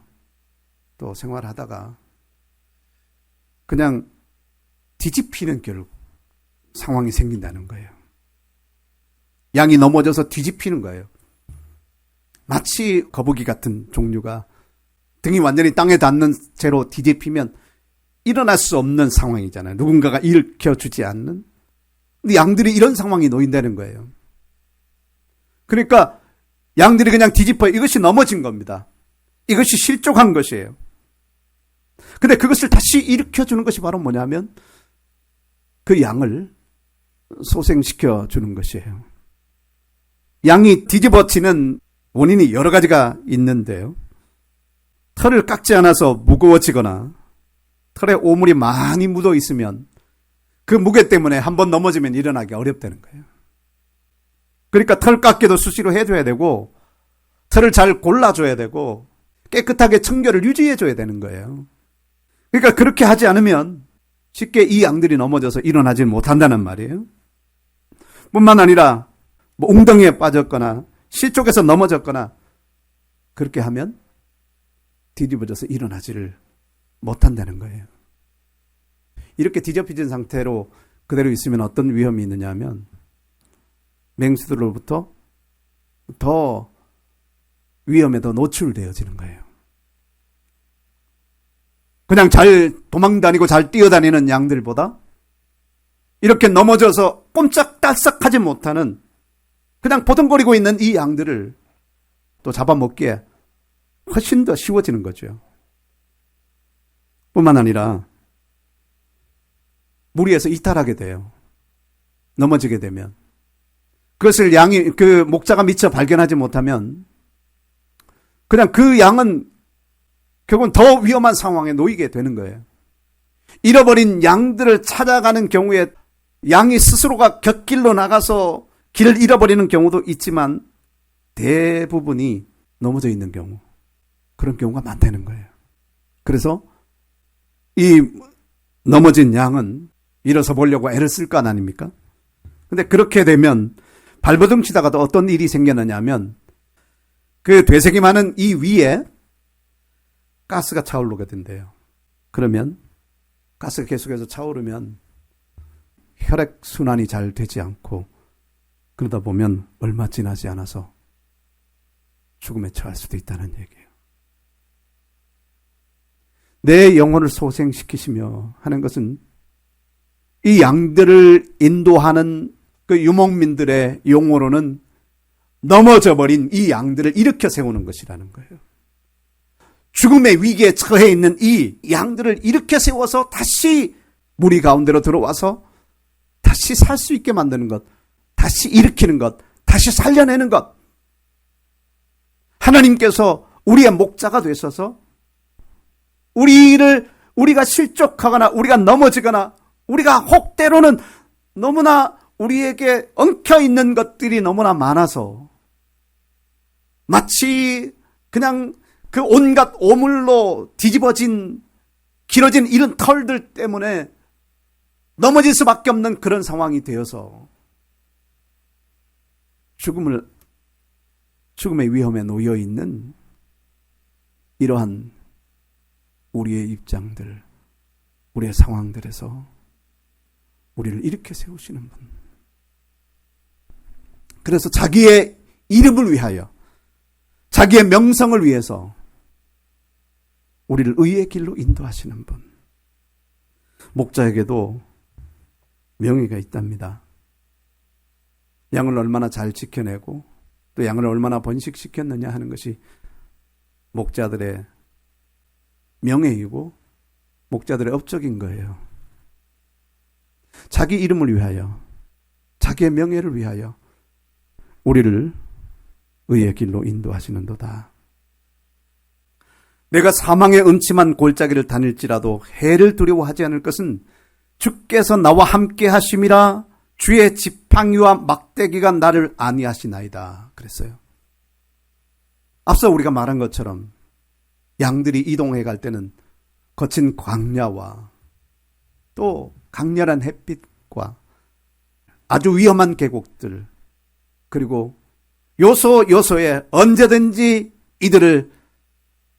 S3: 또 생활하다가 그냥 뒤집히는 결국 상황이 생긴다는 거예요. 양이 넘어져서 뒤집히는 거예요. 마치 거북이 같은 종류가 등이 완전히 땅에 닿는 채로 뒤집히면 일어날 수 없는 상황이잖아요. 누군가가 일으켜주지 않는. 근데 양들이 이런 상황이 놓인다는 거예요. 그러니까 양들이 그냥 뒤집어요. 이것이 넘어진 겁니다. 이것이 실족한 것이에요. 근데 그것을 다시 일으켜주는 것이 바로 뭐냐면 그 양을 소생시켜 주는 것이에요. 양이 뒤집어지는 원인이 여러 가지가 있는데요. 털을 깎지 않아서 무거워지거나 털에 오물이 많이 묻어 있으면 그 무게 때문에 한번 넘어지면 일어나기 어렵다는 거예요. 그러니까 털 깎기도 수시로 해줘야 되고 털을 잘 골라줘야 되고 깨끗하게 청결을 유지해줘야 되는 거예요. 그러니까 그렇게 하지 않으면 쉽게 이 양들이 넘어져서 일어나지 못한다는 말이에요. 뿐만 아니라 뭐 웅덩이에 빠졌거나 실족해서 넘어졌거나 그렇게 하면 뒤집어져서 일어나지를 못한다는 거예요. 이렇게 뒤집혀진 상태로 그대로 있으면 어떤 위험이 있느냐 하면 맹수들로부터 더 위험에 더 노출되어지는 거예요. 그냥 잘 도망다니고 잘 뛰어다니는 양들보다 이렇게 넘어져서 꼼짝달싹하지 못하는 그냥 보듬거리고 있는 이 양들을 또 잡아먹기에 훨씬 더 쉬워지는 거죠. 뿐만 아니라 무리에서 이탈하게 돼요. 넘어지게 되면 그것을 그 목자가 미처 발견하지 못하면 그냥 그 양은 결국은 더 위험한 상황에 놓이게 되는 거예요. 잃어버린 양들을 찾아가는 경우에 양이 스스로가 곁길로 나가서 길을 잃어버리는 경우도 있지만 대부분이 넘어져 있는 경우, 그런 경우가 많다는 거예요. 그래서 이 넘어진 양은 일어서 보려고 애를 쓸 거 아닙니까? 근데 그렇게 되면 발버둥 치다가도 어떤 일이 생겨나냐면 그 되새김하는 이 위에 가스가 차오르게 된대요. 그러면 가스가 계속해서 차오르면 혈액순환이 잘 되지 않고 그러다 보면 얼마 지나지 않아서 죽음에 처할 수도 있다는 얘기예요. 내 영혼을 소생시키시며 하는 것은 이 양들을 인도하는 그 유목민들의 용어로는 넘어져 버린 이 양들을 일으켜 세우는 것이라는 거예요. 죽음의 위기에 처해 있는 이 양들을 일으켜 세워서 다시 무리 가운데로 들어와서 다시 살 수 있게 만드는 것, 다시 일으키는 것, 다시 살려내는 것. 하나님께서 우리의 목자가 되셔서 우리가 실족하거나 우리가 넘어지거나 우리가 혹 때로는 너무나 우리에게 엉켜있는 것들이 너무나 많아서 마치 그냥 그 온갖 오물로 뒤집어진 길어진 이런 털들 때문에 넘어질 수밖에 없는 그런 상황이 되어서 죽음의 위험에 놓여 있는 이러한 우리의 입장들, 우리의 상황들에서 우리를 일으켜 세우시는 분. 그래서 자기의 이름을 위하여, 자기의 명성을 위해서 우리를 의의 길로 인도하시는 분. 목자에게도 명예가 있답니다. 양을 얼마나 잘 지켜내고 또 양을 얼마나 번식시켰느냐 하는 것이 목자들의 명예이고 목자들의 업적인 거예요. 자기 이름을 위하여, 자기의 명예를 위하여 우리를 의의 길로 인도하시는도다. 내가 사망의 음침한 골짜기를 다닐지라도 해를 두려워하지 않을 것은 주께서 나와 함께 하심이라. 주의 지팡이와 막대기가 나를 안위하시나이다. 그랬어요. 앞서 우리가 말한 것처럼 양들이 이동해 갈 때는 거친 광야와 또 강렬한 햇빛과 아주 위험한 계곡들, 그리고 요소요소에 언제든지 이들을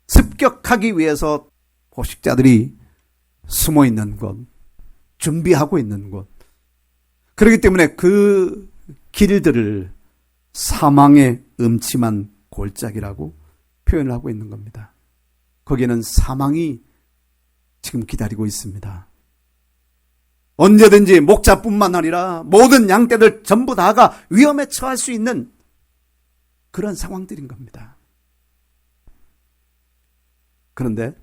S3: 습격하기 위해서 포식자들이 숨어 있는 곳, 준비하고 있는 곳. 그렇기 때문에 그 길들을 사망의 음침한 골짜기라고 표현을 하고 있는 겁니다. 거기에는 사망이 지금 기다리고 있습니다. 언제든지 목자뿐만 아니라 모든 양떼들 전부 다가 위험에 처할 수 있는 그런 상황들인 겁니다. 그런데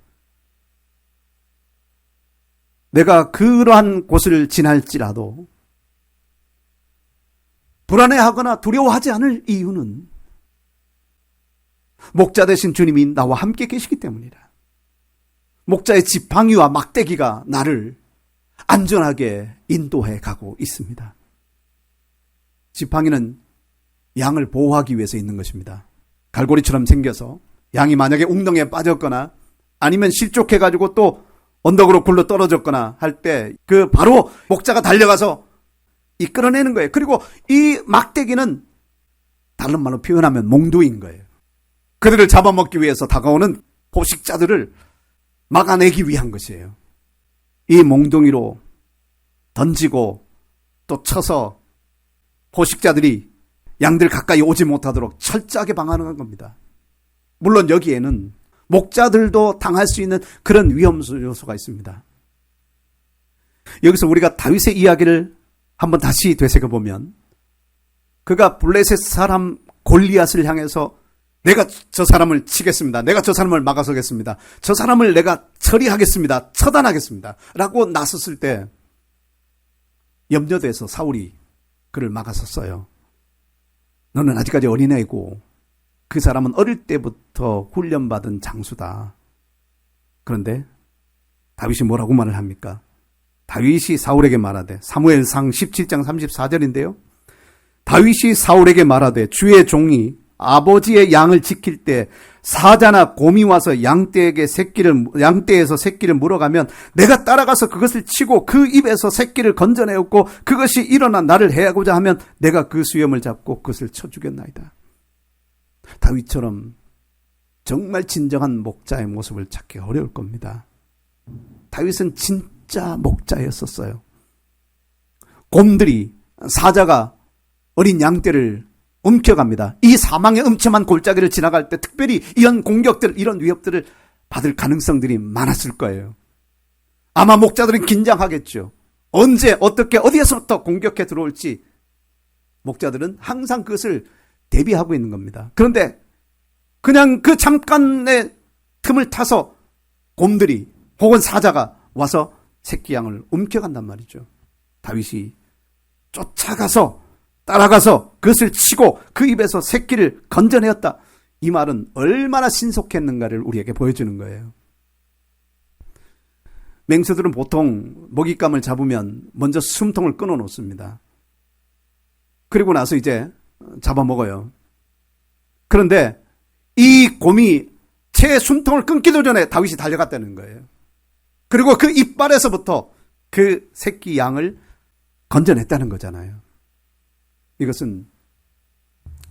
S3: 내가 그러한 곳을 지날지라도 불안해하거나 두려워하지 않을 이유는 목자 되신 주님이 나와 함께 계시기 때문이다. 목자의 지팡이와 막대기가 나를 안전하게 인도해 가고 있습니다. 지팡이는 양을 보호하기 위해서 있는 것입니다. 갈고리처럼 생겨서 양이 만약에 웅덩이에 빠졌거나 아니면 실족해가지고 또 언덕으로 굴러 떨어졌거나 할 때 그 바로 목자가 달려가서 끌어내는 거예요. 그리고 이 막대기는 다른 말로 표현하면 몽둥이인 거예요. 그들을 잡아먹기 위해서 다가오는 포식자들을 막아내기 위한 것이에요. 이 몽둥이로 던지고 또 쳐서 포식자들이 양들 가까이 오지 못하도록 철저하게 방어하는 겁니다. 물론 여기에는 목자들도 당할 수 있는 그런 위험 요소가 있습니다. 여기서 우리가 다윗의 이야기를 한번 다시 되새겨보면 그가 블레셋 사람 골리앗을 향해서 내가 저 사람을 치겠습니다. 내가 저 사람을 막아서겠습니다. 저 사람을 내가 처리하겠습니다. 처단하겠습니다. 라고 나섰을 때 염려돼서 사울이 그를 막았었어요. 너는 아직까지 어린애이고 그 사람은 어릴 때부터 훈련받은 장수다. 그런데 다윗이 뭐라고 말을 합니까? 다윗이 사울에게 말하되, 사무엘상 17장 34절인데요. 다윗이 사울에게 말하되 주의 종이 아버지의 양을 지킬 때 사자나 곰이 와서 양떼에서 새끼를 물어가면 내가 따라가서 그것을 치고 그 입에서 새끼를 건져내었고 그것이 일어나 나를 해하고자 하면 내가 그 수염을 잡고 그것을 쳐 죽였나이다. 다윗처럼 정말 진정한 목자의 모습을 찾기 어려울 겁니다. 다윗은 진짜 목자였었어요. 곰들이, 사자가 어린 양떼를 움켜갑니다. 이 사망의 음침한 골짜기를 지나갈 때 특별히 이런 공격들, 이런 위협들을 받을 가능성들이 많았을 거예요. 아마 목자들은 긴장하겠죠. 언제, 어떻게, 어디에서부터 공격해 들어올지 목자들은 항상 그것을 대비하고 있는 겁니다. 그런데 그냥 그 잠깐의 틈을 타서 곰들이 혹은 사자가 와서 새끼 양을 움켜간단 말이죠. 다윗이 쫓아가서 따라가서 그것을 치고 그 입에서 새끼를 건져내었다. 이 말은 얼마나 신속했는가를 우리에게 보여주는 거예요. 맹수들은 보통 먹잇감을 잡으면 먼저 숨통을 끊어 놓습니다. 그리고 나서 이제 잡아먹어요. 그런데 이 곰이 제 숨통을 끊기도 전에 다윗이 달려갔다는 거예요. 그리고 그 이빨에서부터 그 새끼 양을 건져냈다는 거잖아요. 이것은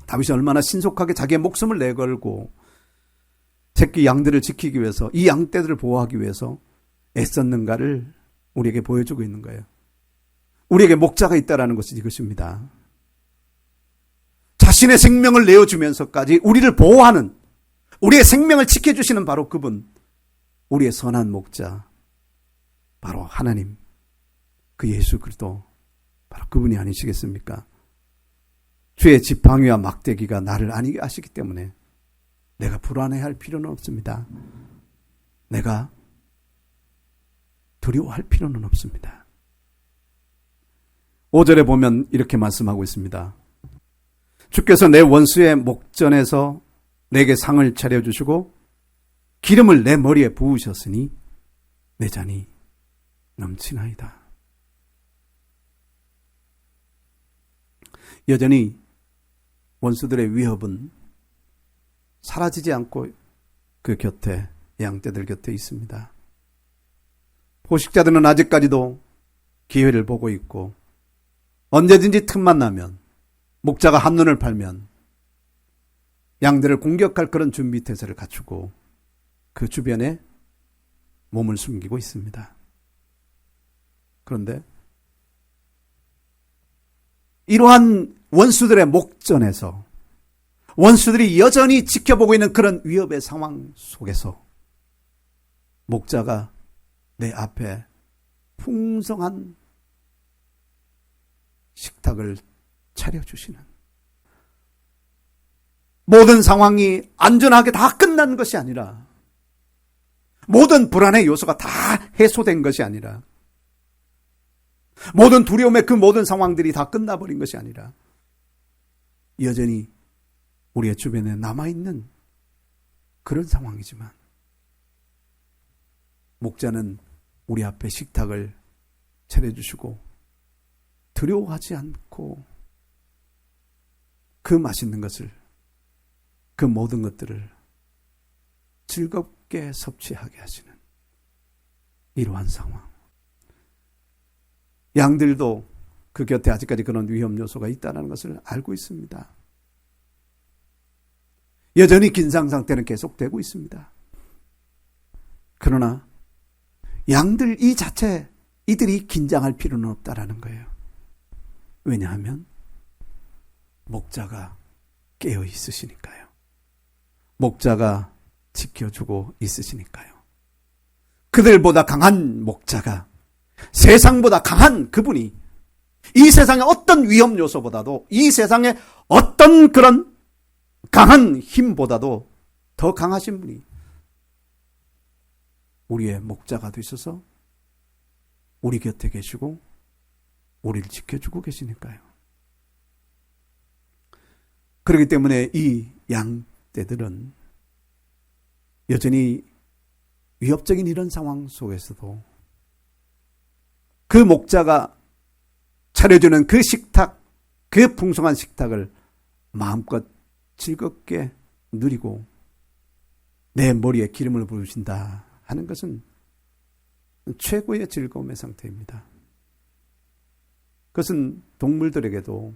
S3: 다윗이 얼마나 신속하게 자기의 목숨을 내걸고 새끼 양들을 지키기 위해서, 이 양떼들을 보호하기 위해서 애썼는가를 우리에게 보여주고 있는 거예요. 우리에게 목자가 있다는 것은 이것입니다. 자신의 생명을 내어주면서까지 우리를 보호하는, 우리의 생명을 지켜주시는 바로 그분, 우리의 선한 목자, 바로 하나님, 그 예수 그리스도, 바로 그분이 아니시겠습니까? 주의 지팡이와 막대기가 나를 안위게 하시기 때문에 내가 불안해할 필요는 없습니다. 내가 두려워할 필요는 없습니다. 5절에 보면 이렇게 말씀하고 있습니다. 주께서 내 원수의 목전에서 내게 상을 차려주시고 기름을 내 머리에 부으셨으니 내 잔이 넘치나이다. 여전히 원수들의 위협은 사라지지 않고 그 곁에, 양떼들 곁에 있습니다. 포식자들은 아직까지도 기회를 보고 있고 언제든지 틈만 나면, 목자가 한눈을 팔면 양들을 공격할 그런 준비 태세를 갖추고 그 주변에 몸을 숨기고 있습니다. 그런데 이러한 원수들의 목전에서, 원수들이 여전히 지켜보고 있는 그런 위협의 상황 속에서 목자가 내 앞에 풍성한 식탁을 차려주시는, 모든 상황이 안전하게 다 끝난 것이 아니라, 모든 불안의 요소가 다 해소된 것이 아니라, 모든 두려움의 그 모든 상황들이 다 끝나버린 것이 아니라 여전히 우리의 주변에 남아있는 그런 상황이지만 목자는 우리 앞에 식탁을 차려주시고 두려워하지 않고 그 맛있는 것을, 그 모든 것들을 즐겁게 섭취하게 하시는 이러한 상황. 양들도 그 곁에 아직까지 그런 위험 요소가 있다는 것을 알고 있습니다. 여전히 긴장 상태는 계속되고 있습니다. 그러나 양들 이 자체, 이들이 긴장할 필요는 없다라는 거예요. 왜냐하면 목자가 깨어 있으시니까요. 목자가 지켜주고 있으시니까요. 그들보다 강한 목자가, 세상보다 강한 그분이, 이 세상의 어떤 위험 요소보다도, 이 세상의 어떤 그런 강한 힘보다도 더 강하신 분이 우리의 목자가 되셔서 우리 곁에 계시고 우리를 지켜주고 계시니까요. 그렇기 때문에 이 양떼들은 여전히 위협적인 이런 상황 속에서도 그 목자가 차려주는 그 식탁, 그 풍성한 식탁을 마음껏 즐겁게 누리고 내 머리에 기름을 부으신다 하는 것은 최고의 즐거움의 상태입니다. 그것은 동물들에게도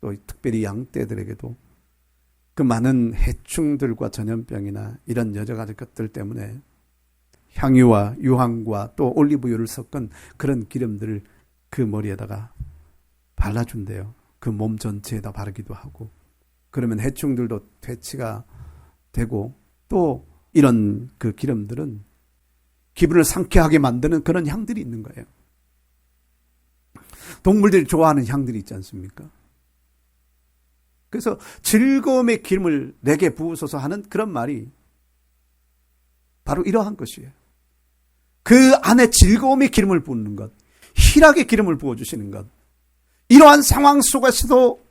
S3: 또 특별히 양떼들에게도 그 많은 해충들과 전염병이나 이런 여러 가지 것들 때문에 향유와 유황과 또 올리브유를 섞은 그런 기름들을 그 머리에다가 발라준대요. 그 몸 전체에다 바르기도 하고, 그러면 해충들도 퇴치가 되고, 또 이런 그 기름들은 기분을 상쾌하게 만드는 그런 향들이 있는 거예요. 동물들이 좋아하는 향들이 있지 않습니까? 그래서 즐거움의 기름을 내게 부으소서 하는 그런 말이 바로 이러한 것이에요. 그 안에 즐거움의 기름을 부는 것, 희락의 기름을 부어주시는 것, 이러한 상황 속에서도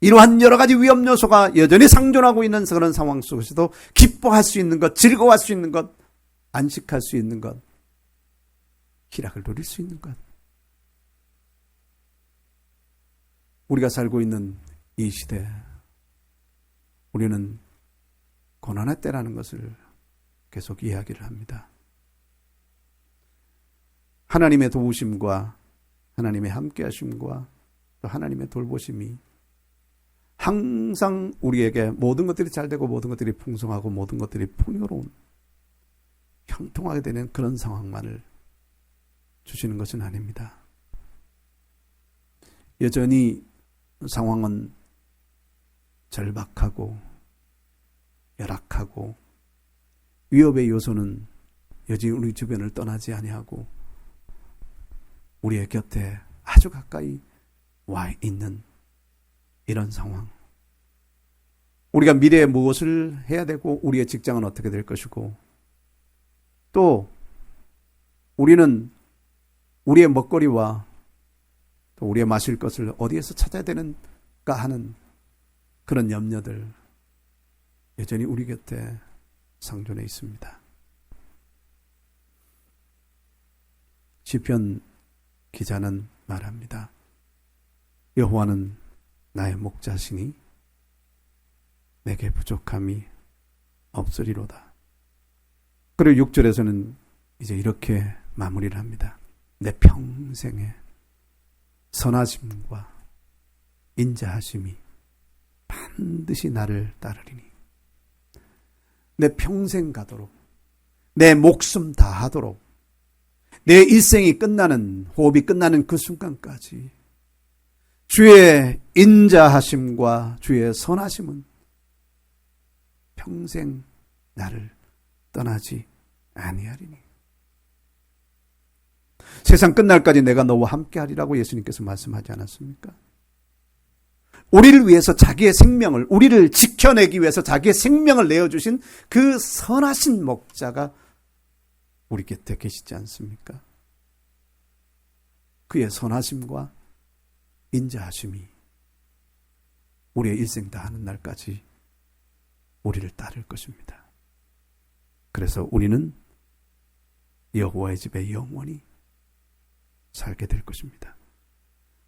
S3: 이러한 여러 가지 위험 요소가 여전히 상존하고 있는 그런 상황 속에서도 기뻐할 수 있는 것, 즐거워할 수 있는 것, 안식할 수 있는 것, 희락을 누릴 수 있는 것. 우리가 살고 있는 이 시대, 우리는 고난의 때라는 것을 계속 이야기를 합니다. 하나님의 도우심과 하나님의 함께하심과 또 하나님의 돌보심이 항상 우리에게 모든 것들이 잘 되고 모든 것들이 풍성하고 모든 것들이 풍요로운 형통하게 되는 그런 상황만을 주시는 것은 아닙니다. 여전히 상황은 절박하고 열악하고 위협의 요소는 여전히 우리 주변을 떠나지 아니하고 우리의 곁에 아주 가까이 와 있는 이런 상황. 우리가 미래에 무엇을 해야 되고 우리의 직장은 어떻게 될 것이고 또 우리는 우리의 먹거리와 또 우리의 마실 것을 어디에서 찾아야 되는가 하는 그런 염려들 여전히 우리 곁에 상존해 있습니다. 시편 기자는 말합니다. 여호와는 나의 목자시니 내게 부족함이 없으리로다. 그리고 6절에서는 이제 이렇게 마무리를 합니다. 내 평생에 선하심과 인자하심이 반드시 나를 따르리니 내 평생 가도록 내 목숨 다하도록 내 일생이 끝나는 호흡이 끝나는 그 순간까지 주의 인자하심과 주의 선하심은 평생 나를 떠나지 아니하리니. 세상 끝날까지 내가 너와 함께하리라고 예수님께서 말씀하지 않았습니까? 우리를 위해서 자기의 생명을, 우리를 지켜내기 위해서 자기의 생명을 내어주신 그 선하신 목자가 우리 곁에 계시지 않습니까? 그의 선하심과 인자하심이 우리의 일생 다하는 날까지 우리를 따를 것입니다. 그래서 우리는 여호와의 집에 영원히 살게 될 것입니다.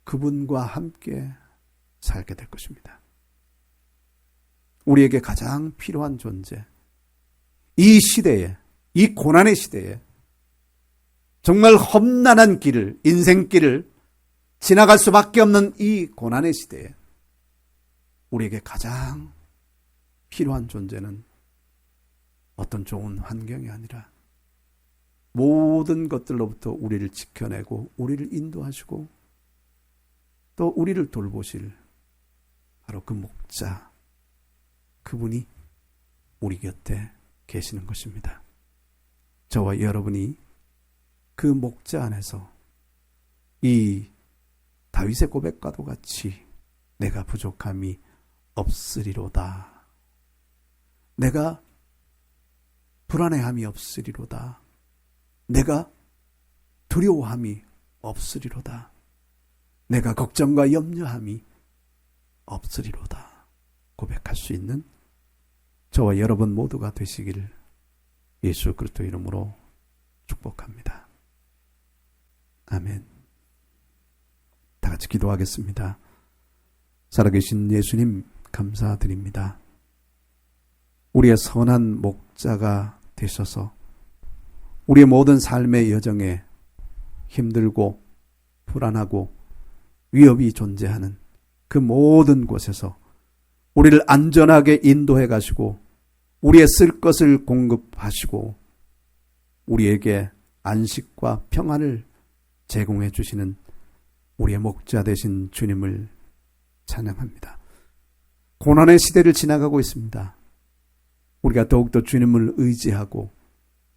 S3: 그분과 함께 살게 될 것입니다. 우리에게 가장 필요한 존재, 이 시대에, 이 고난의 시대에 정말 험난한 길을, 인생길을 지나갈 수밖에 없는 이 고난의 시대에 우리에게 가장 필요한 존재는 어떤 좋은 환경이 아니라 모든 것들로부터 우리를 지켜내고 우리를 인도하시고 또 우리를 돌보실 바로 그 목자, 그분이 우리 곁에 계시는 것입니다. 저와 여러분이 그 목자 안에서 이 다윗의 고백과도 같이 내가 부족함이 없으리로다. 내가 불안해함이 없으리로다. 내가 두려워함이 없으리로다. 내가 걱정과 염려함이 없으리로다. 고백할 수 있는 저와 여러분 모두가 되시길 예수 그리스도 이름으로 축복합니다. 아멘. 다 같이 기도하겠습니다. 살아계신 예수님 감사드립니다. 우리의 선한 목자가 되셔서 우리의 모든 삶의 여정에 힘들고 불안하고 위협이 존재하는 그 모든 곳에서 우리를 안전하게 인도해 가시고 우리의 쓸 것을 공급하시고 우리에게 안식과 평안을 제공해 주시는 우리의 목자 되신 주님을 찬양합니다. 고난의 시대를 지나가고 있습니다. 우리가 더욱더 주님을 의지하고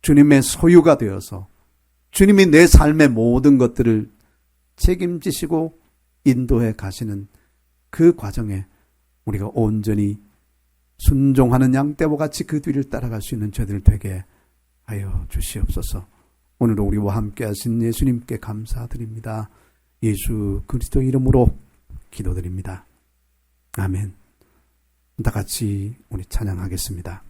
S3: 주님의 소유가 되어서 주님이 내 삶의 모든 것들을 책임지시고 인도해 가시는 그 과정에 우리가 온전히 순종하는 양떼와 같이 그 뒤를 따라갈 수 있는 저들 되게 하여 주시옵소서. 오늘도 우리와 함께 하신 예수님께 감사드립니다. 예수 그리스도 이름으로 기도드립니다. 아멘. 다 같이 우리 찬양하겠습니다.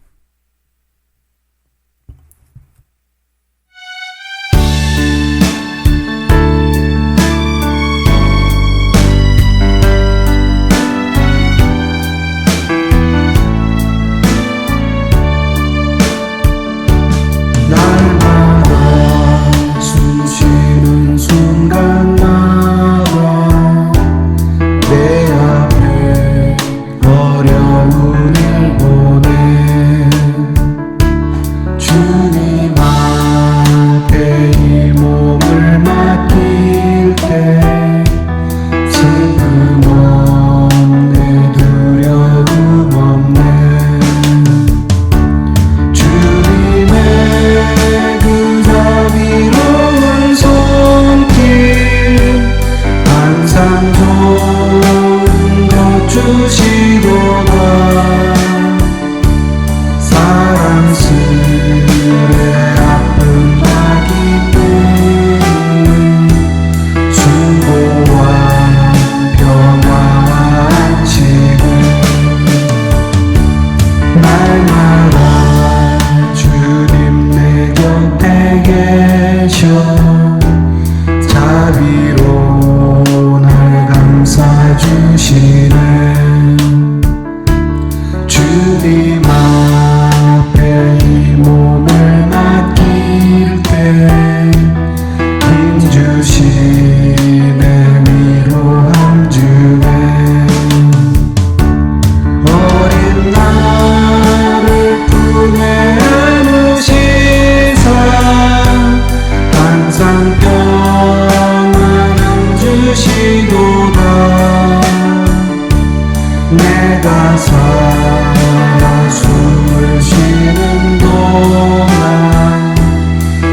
S2: 내가 살아 숨을 쉬는 동안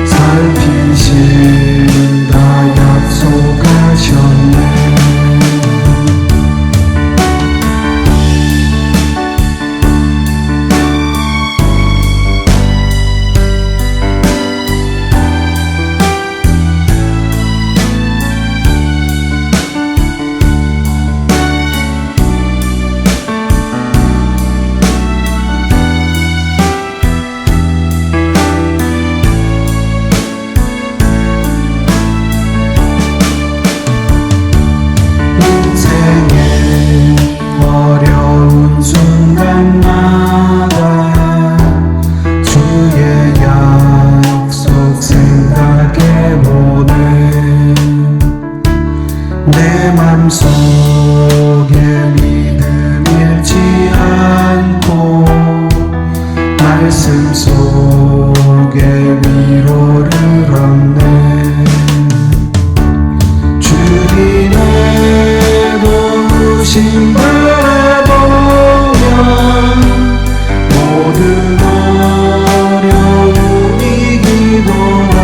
S2: 살피신다 약속하셨네. 내 맘속에 믿음 잃지 않고 말씀 속에 위로를 얻네. 주님의 도우심 바라보면 모든 어려움이 기도가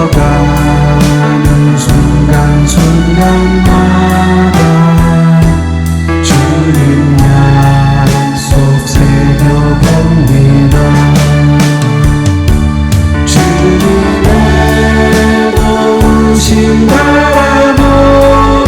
S2: 흘러가는 순간순간마다 주님 약속 새겨봅니다. 주님의 도우심 바라보면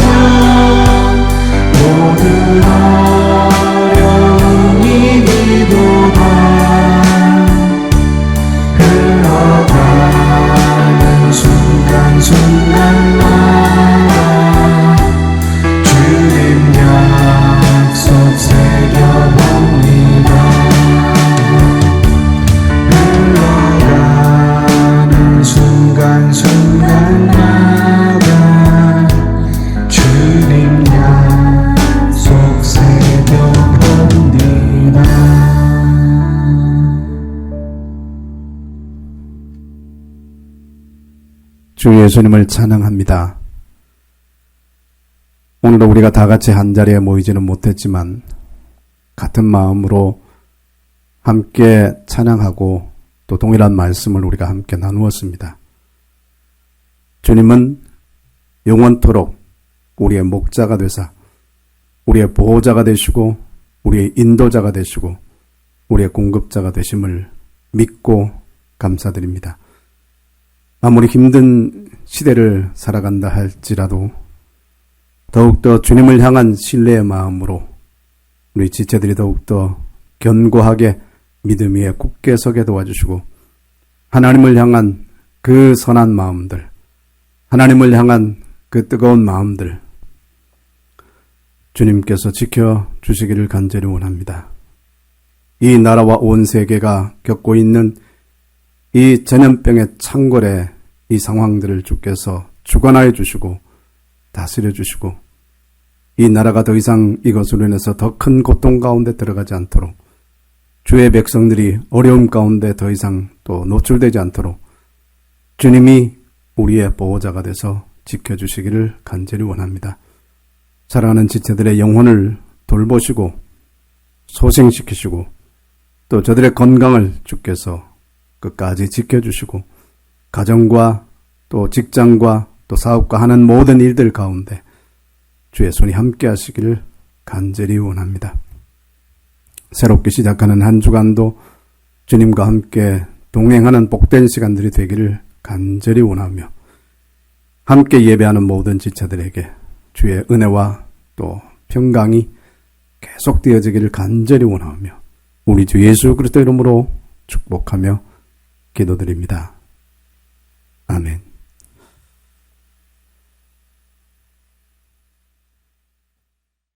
S3: 주 예수님을 찬양합니다. 오늘도 우리가 다 같이 한자리에 모이지는 못했지만 같은 마음으로 함께 찬양하고 또 동일한 말씀을 우리가 함께 나누었습니다. 주님은 영원토록 우리의 목자가 되사 우리의 보호자가 되시고 우리의 인도자가 되시고 우리의 공급자가 되심을 믿고 감사드립니다. 아무리 힘든 시대를 살아간다 할지라도 더욱더 주님을 향한 신뢰의 마음으로 우리 지체들이 더욱더 견고하게 믿음 위에 굳게 서게 도와주시고 하나님을 향한 그 선한 마음들, 하나님을 향한 그 뜨거운 마음들 주님께서 지켜주시기를 간절히 원합니다. 이 나라와 온 세계가 겪고 있는 이 전염병의 창궐의 이 상황들을 주께서 주관하여 주시고 다스려 주시고 이 나라가 더 이상 이것으로 인해서 더 큰 고통 가운데 들어가지 않도록 주의 백성들이 어려움 가운데 더 이상 또 노출되지 않도록 주님이 우리의 보호자가 돼서 지켜주시기를 간절히 원합니다. 사랑하는 지체들의 영혼을 돌보시고 소생시키시고 또 저들의 건강을 주께서 끝까지 지켜주시고 가정과 또 직장과 또 사업과 하는 모든 일들 가운데 주의 손이 함께 하시기를 간절히 원합니다. 새롭게 시작하는 한 주간도 주님과 함께 동행하는 복된 시간들이 되기를 간절히 원하며 함께 예배하는 모든 지체들에게 주의 은혜와 또 평강이 계속되어지기를 간절히 원하며 우리 주 예수 그리스도 이름으로 축복하며 기도드립니다.